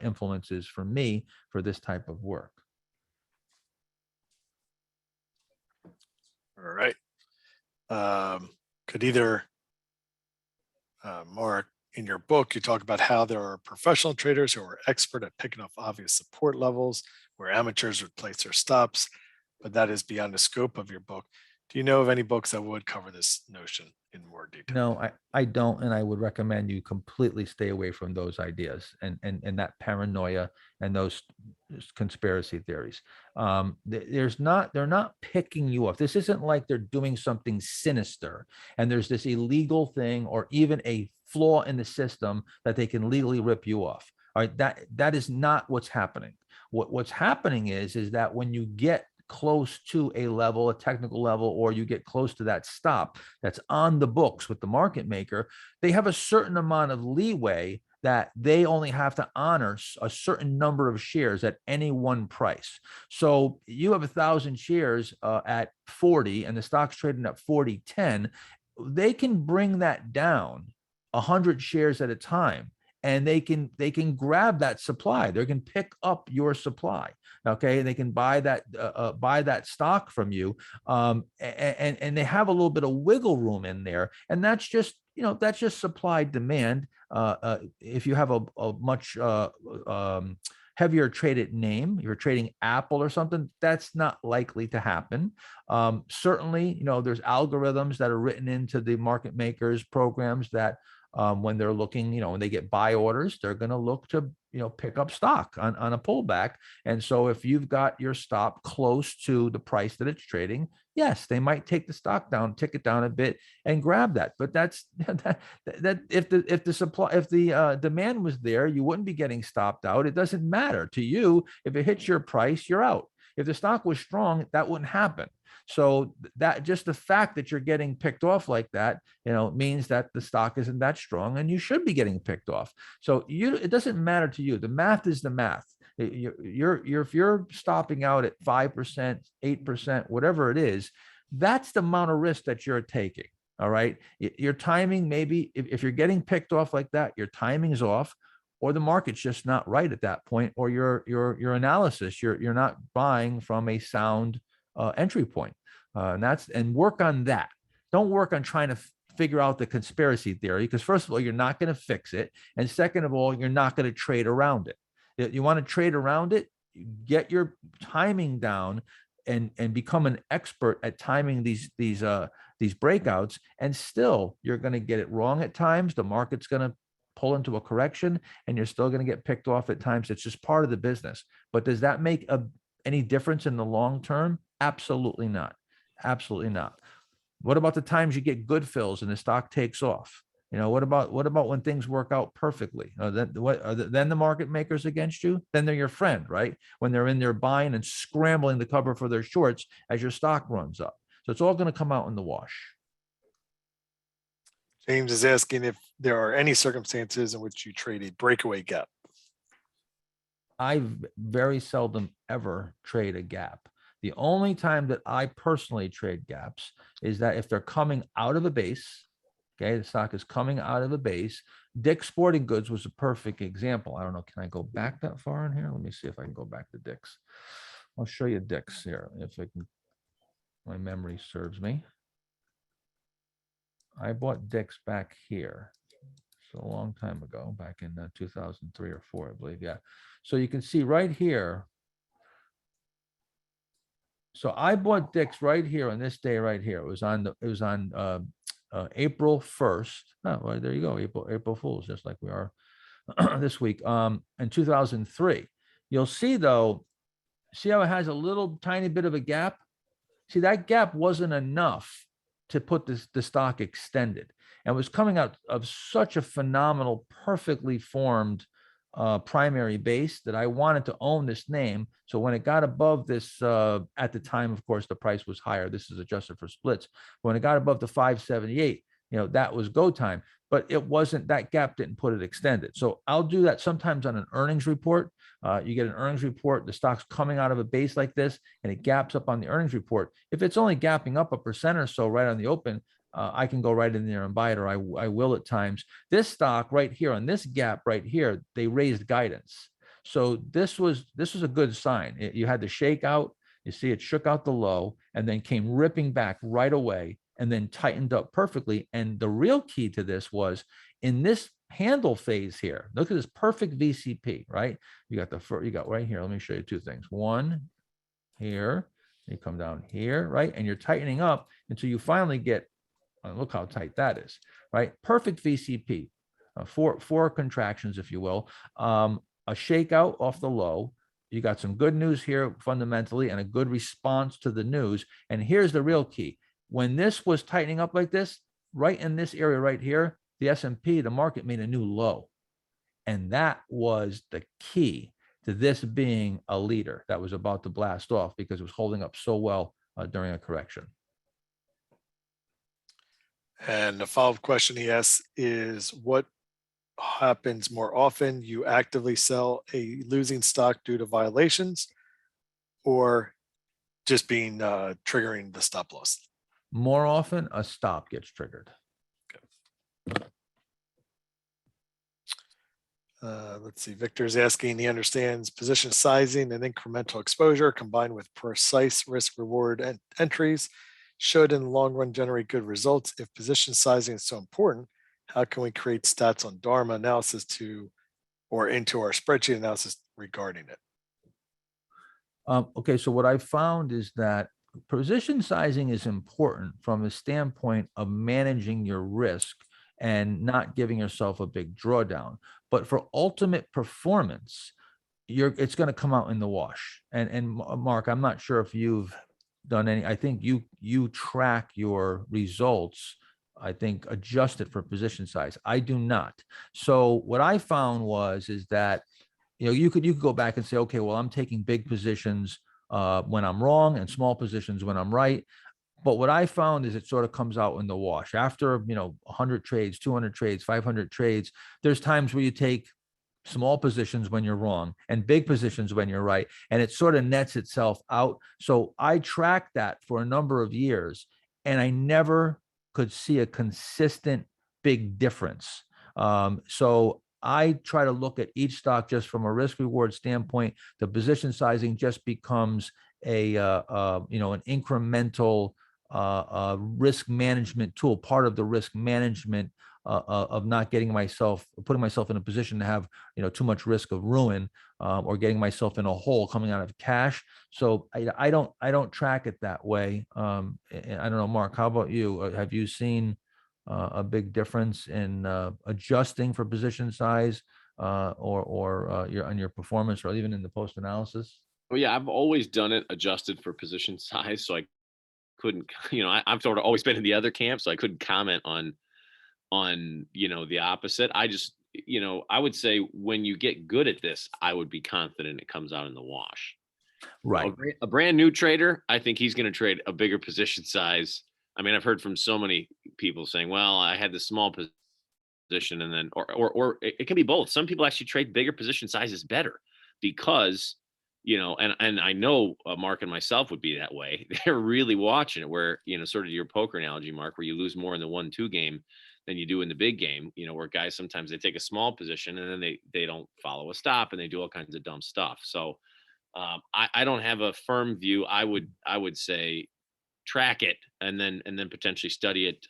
influences for me for this type of work. All right. Could either Mark, in your book, you talk about how there are professional traders who are expert at picking off obvious support levels where amateurs would place their stops, but that is beyond the scope of your book. Do you know of any books that would cover this notion in more detail? No, I don't, and I would recommend you completely stay away from those ideas and that paranoia and those conspiracy theories. They're not picking you off. This isn't like they're doing something sinister and there's this illegal thing or even a flaw in the system that they can legally rip you off. All right, that is not what's happening. What's happening is that when you get close to a level, a technical level, or you get close to that stop that's on the books with the market maker, they have a certain amount of leeway that they only have to honor a certain number of shares at any one price. So you have 1,000 shares at 40 and the stock's trading at 40.10. They can bring that down 100 shares at a time, and they can grab that supply. They can pick up your supply. Okay, they can buy that stock from you, and they have a little bit of wiggle room in there, and that's just supply demand. If you have a much heavier traded name, you're trading Apple or something, that's not likely to happen. Certainly, there's algorithms that are written into the market makers programs that when they're looking, when they get buy orders, they're going to look to pick up stock on a pullback. And so if you've got your stop close to the price that it's trading, yes, they might take the stock down, tick it down a bit and grab that. But that's that if the demand was there, you wouldn't be getting stopped out. It doesn't matter to you. If it hits your price, you're out. If the stock was strong, that wouldn't happen. So that just the fact that you're getting picked off like that, means that the stock isn't that strong and you should be getting picked off. So it doesn't matter to you. The math is the math. If you're stopping out at 5%, 8%, whatever it is, that's the amount of risk that you're taking. All right. Your timing, maybe if you're getting picked off like that, your timing is off, or the market's just not right at that point, or your analysis, you're not buying from a sound entry point. And work on that. Don't work on trying to figure out the conspiracy theory, because first of all, you're not going to fix it. And second of all, you're not going to trade around it. You want to trade around it, get your timing down and become an expert at timing these breakouts. And still, you're going to get it wrong at times. The market's going to pull into a correction and you're still going to get picked off at times. It's just part of the business. But does that make any difference in the long term? Absolutely not. Absolutely not. What about the times you get good fills and the stock takes off? What about when things work out perfectly? Then the market makers against you? Then they're your friend, right? When they're in there buying and scrambling to cover for their shorts as your stock runs up. So it's all going to come out in the wash. James is asking if there are any circumstances in which you trade a breakaway gap. I very seldom ever trade a gap. The only time that I personally trade gaps is that if they're coming out of a base, okay, the stock is coming out of a base. Dick's Sporting Goods was a perfect example. I don't know, can I go back that far in here? Let me see if I can go back to Dick's. I'll show you Dick's here if I can. My memory serves me. I bought Dick's back here. So a long time ago, back in 2003 or 4, I believe. Yeah. So you can see right here. So I bought Dick's right here on this day right here. It was on April 1st. Oh, well, there you go. April Fools, just like we are this week. In 2003. You'll see though, see how it has a little tiny bit of a gap? See, that gap wasn't enough to put the stock extended, and was coming out of such a phenomenal, perfectly formed primary base that I wanted to own this name. So when it got above this, at the time, of course, the price was higher. This is adjusted for splits. When it got above the 578, that was go time. But it wasn't, that gap didn't put it extended. So I'll do that sometimes on an earnings report. You get an earnings report, the stock's coming out of a base like this, and it gaps up on the earnings report. If it's only gapping up 1% or so right on the open, I can go right in there and buy it, or I will at times. This stock right here on this gap right here, they raised guidance. So this was a good sign. You had the shakeout. You see it shook out the low and then came ripping back right away and then tightened up perfectly. And the real key to this was in this handle phase here. Look at this perfect VCP, right? You got right here. Let me show you two things. One here, you come down here, right? And you're tightening up until you finally get, look how tight that is, right? Perfect VCP, four contractions, if you will. A shakeout off the low. You got some good news here fundamentally and a good response to the news. And here's the real key. When this was tightening up like this, right in this area right here, the S&P, the market made a new low. And that was the key to this being a leader that was about to blast off because it was holding up so well during a correction. And the follow-up question he asks is, what happens more often? You actively sell a losing stock due to violations, or just being triggering the stop loss? More often, a stop gets triggered. Let's see. Victor's asking, he understands position sizing and incremental exposure combined with precise risk reward and entries should in the long run generate good results. If position sizing is so important, how can we create stats on Dharma analysis or into our spreadsheet analysis regarding it? Okay, so what I found is that position sizing is important from the standpoint of managing your risk and not giving yourself a big drawdown. But for ultimate performance, it's going to come out in the wash. And Mark, I'm not sure if you've done any. I think you track your results, I think, adjusted for position size. I do not. So what I found is that you could go back and say, okay, well, I'm taking big positions when I'm wrong and small positions when I'm right. But what I found is it sort of comes out in the wash after 100 trades, 200 trades, 500 trades. There's times where you take small positions when you're wrong and big positions when you're right, and it sort of nets itself out. So I tracked that for a number of years, and I never could see a consistent big difference. So I try to look at each stock just from a risk reward standpoint. The position sizing just becomes an incremental risk management tool, part of the risk management of not putting myself in a position to have too much risk of ruin, or getting myself in a hole coming out of cash. So I don't track it that way. I don't know, Mark, how about you? Have you seen a big difference in adjusting for position size or your performance, or even in the post analysis? Well, yeah, I've always done it adjusted for position size, so I couldn't, I've sort of always been in the other camp, so I couldn't comment on the opposite. I just, I would say when you get good at this, I would be confident it comes out in the wash. Right. A brand new trader, I think he's going to trade a bigger position size. I mean, I've heard from so many people saying, well, I had this small position, and then, or it can be both. Some people actually trade bigger position sizes better because, and I know Mark and myself would be that way. They're really watching it where, sort of your poker analogy, Mark, where you lose more in the 1-2 game than you do in the big game, where guys, sometimes they take a small position and then they don't follow a stop and they do all kinds of dumb stuff. So I don't have a firm view. I would say track it and then potentially study it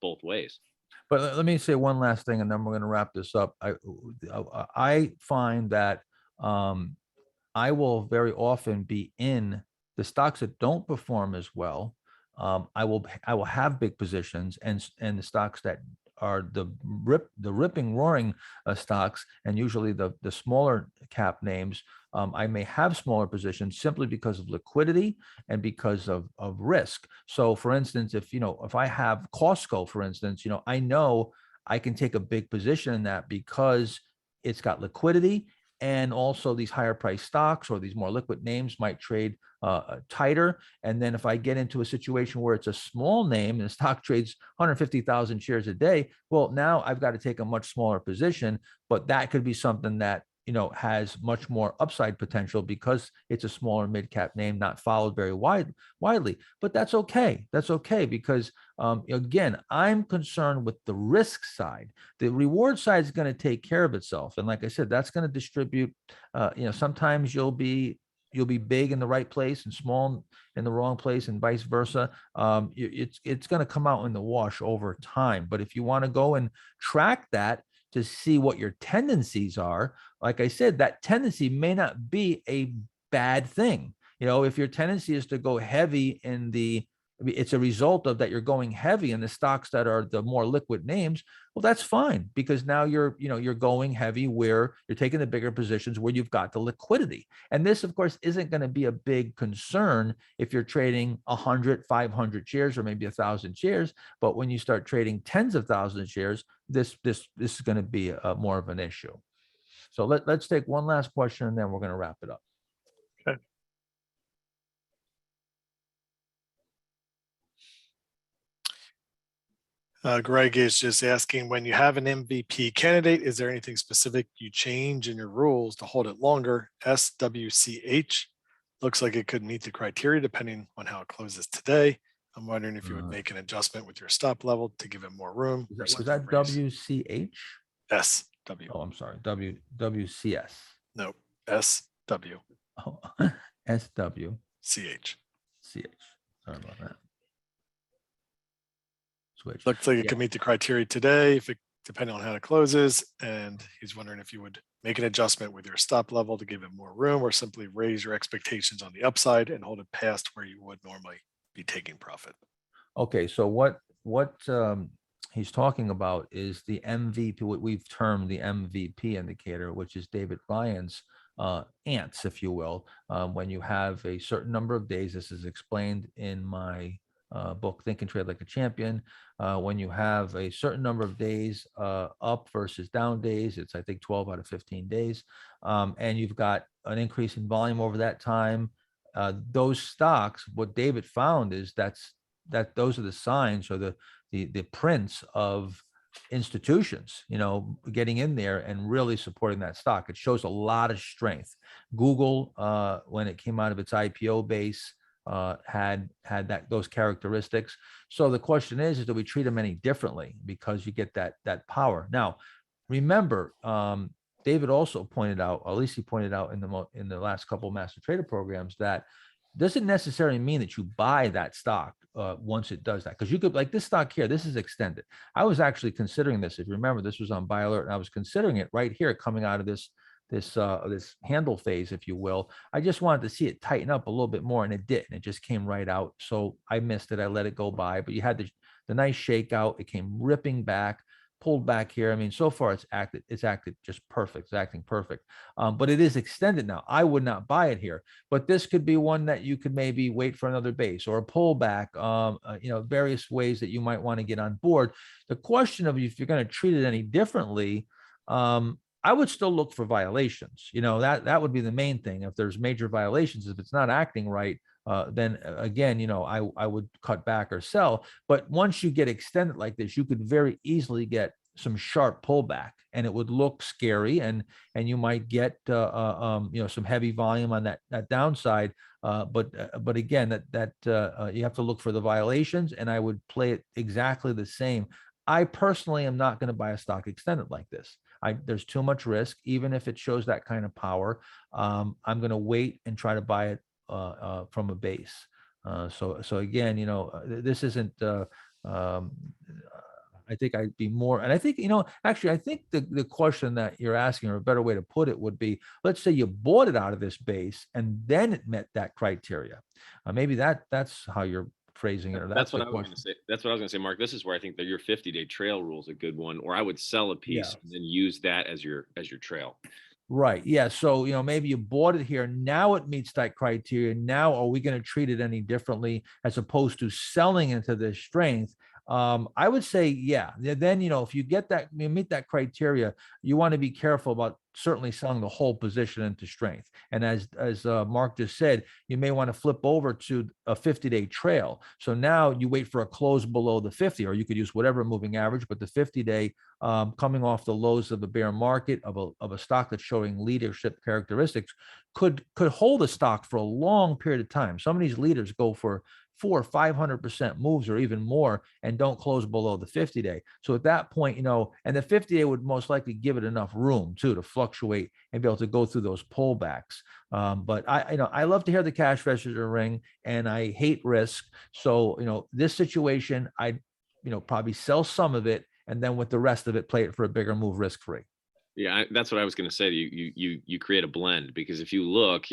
both ways. But let me say one last thing, and then we're going to wrap this up. I find that I will very often be in the stocks that don't perform as well. I will have big positions, and the stocks that are the ripping roaring stocks, and usually the smaller cap names. I may have smaller positions simply because of liquidity and because of risk. So, for instance, if I have Costco, for instance, I know I can take a big position in that because it's got liquidity, and also these higher price stocks or these more liquid names might trade tighter. And then if I get into a situation where it's a small name and the stock trades 150,000 shares a day, well, now I've got to take a much smaller position, but that could be something that has much more upside potential because it's a smaller mid cap name, not followed very widely. But that's okay. That's okay because again, I'm concerned with the risk side. The reward side is going to take care of itself, and like I said, that's going to distribute. Sometimes you'll be big in the right place and small in the wrong place, and vice versa. It's going to come out in the wash over time. But if you want to go and track that to see what your tendencies are, like I said, that tendency may not be a bad thing. If your tendency is to go heavy it's a result of that you're going heavy in the stocks that are the more liquid names. Well, that's fine, because now you're going heavy where you're taking the bigger positions where you've got the liquidity. And this, of course, isn't going to be a big concern if you're trading 100, 500 shares or maybe 1,000 shares. But when you start trading tens of thousands of shares, this is going to be more of an issue. So let's take one last question, and then we're going to wrap it up. Okay. Greg is just asking, when you have an MVP candidate, is there anything specific you change in your rules to hold it longer? SWCH looks like it could meet the criteria depending on how it closes today. I'm wondering if you would make an adjustment with your stop level to give it more room. Was that WCH? SW. Oh, I'm sorry. WCS. No, SW. Oh, SW. CH. Sorry about that. Switch. Looks like it could meet the criteria today, depending on how it closes. And he's wondering if you would make an adjustment with your stop level to give it more room, or simply raise your expectations on the upside and hold it past where you would normally be taking profit. Okay, so what he's talking about is the MVP, what we've termed the MVP indicator, which is David Ryan's ants, if you will. When you have a certain number of days, this is explained in my book, Think and Trade Like a Champion. When you have a certain number of days up versus down days, it's I think 12 out of 15 days, and you've got an increase in volume over that time. Those stocks, what David found is that those are the signs or the prints of institutions, getting in there and really supporting that stock. It shows a lot of strength. Google, when it came out of its IPO base, had those characteristics. So the question is do we treat them any differently, because you get that power? Now, remember, David also pointed out, or at least he pointed out in the last couple of master trader programs, that doesn't necessarily mean that you buy that stock once it does that, because you could, like this stock here, this is extended. I was actually considering this. If you remember, this was on Buy Alert, and I was considering it right here coming out of this handle phase, if you will. I just wanted to see it tighten up a little bit more, and it didn't. It just came right out. So I missed it. I let it go by. But you had the nice shakeout. It came ripping back, pulled back here. I mean, so far it's acted just perfect. It's acting perfect. But it is extended now. I would not buy it here. But this could be one that you could maybe wait for another base or a pullback. Various ways that you might want to get on board. The question of if you're going to treat it any differently, I would still look for violations. That would be the main thing. If there's major violations, if it's not acting right, then again, I would cut back or sell. But once you get extended like this, you could very easily get some sharp pullback, and it would look scary, and you might get some heavy volume on that downside. But again, that you have to look for the violations, and I would play it exactly the same. I personally am not going to buy a stock extended like this. There's too much risk, even if it shows that kind of power. I'm going to wait and try to buy it from a base. So again, this isn't, um, I think I'd be more, and I think, actually, I think the question that you're asking, or a better way to put it would be, let's say you bought it out of this base and then it met that criteria. Maybe that's how you're phrasing it, or that's That's what the I was going question. to say. That's what I was going to say, Mark. This is where I think that your 50-day trail rule is a good one. Or I would sell a Yeah. piece and then use that as your trail. Right. Yeah. So, maybe you bought it here. Now it meets that criteria. Now, are we going to treat it any differently as opposed to selling into this strength? I would say, yeah. Then, if you get that, you meet that criteria, you want to be careful about certainly selling the whole position into strength. And as Mark just said, you may want to flip over to a 50-day trail. So now you wait for a close below the 50, or you could use whatever moving average, but the 50-day, coming off the lows of a bear market of a stock that's showing leadership characteristics, could hold a stock for a long period of time. Some of these leaders go for 400 or 500% moves or even more and don't close below the 50-day. So at that point, and the 50-day would most likely give it enough room too to fluctuate and be able to go through those pullbacks. But I love to hear the cash register ring, and I hate risk. So, this situation, I'd, probably sell some of it, and then with the rest of it, play it for a bigger move, risk free. Yeah, that's what I was going to say. You create a blend, because if you look,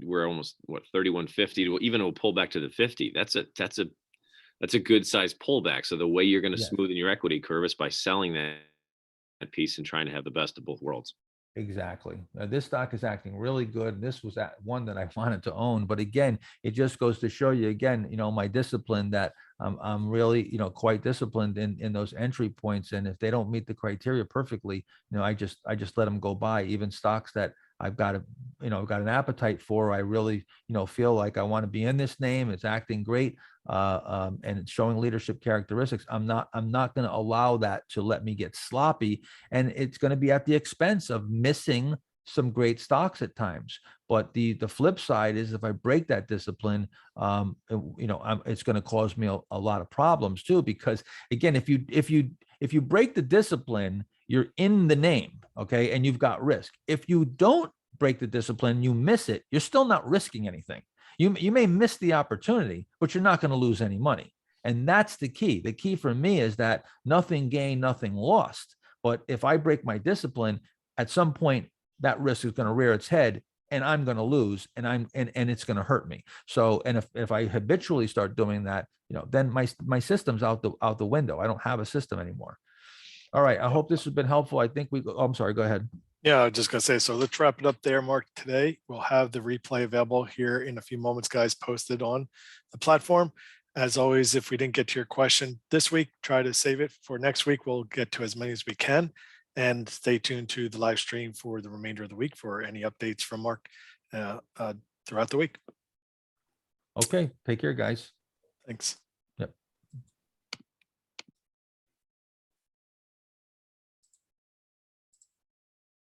we're almost 3150 to even a pullback to the 50. That's a good size pullback. So the way you're going to Yes. smoothen your equity curve is by selling that piece and trying to have the best of both worlds. Exactly. This stock is acting really good. This was that one that I wanted to own, but again, it just goes to show you again, my discipline, that I'm really, quite disciplined in those entry points. And if they don't meet the criteria perfectly, I just let them go by. Even stocks that I've got I've got an appetite for. I really, feel like I want to be in this name. It's acting great, and it's showing leadership characteristics. I'm not going to allow that to let me get sloppy, and it's going to be at the expense of missing some great stocks at times. But the flip side is, if I break that discipline, it's going to cause me a lot of problems too. Because again, if you break the discipline, you're in the name, okay, and you've got risk. If you don't break the discipline, you miss it, you're still not risking anything. You may miss the opportunity, but you're not going to lose any money. And that's the key. The key for me is that nothing gained, nothing lost. But if I break my discipline, at some point that risk is going to rear its head, and I'm going to lose, and it's going to hurt me. So, and if I habitually start doing that, then my system's out the window. I don't have a system anymore. All right. I hope this has been helpful. I think I'm sorry. Go ahead. Yeah, I was just gonna say, so let's wrap it up there, Mark. Today, we'll have the replay available here in a few moments, guys, posted on the platform. As always, if we didn't get to your question this week, try to save it for next week. We'll get to as many as we can, and stay tuned to the live stream for the remainder of the week for any updates from Mark throughout the week. Okay. Take care, guys. Thanks.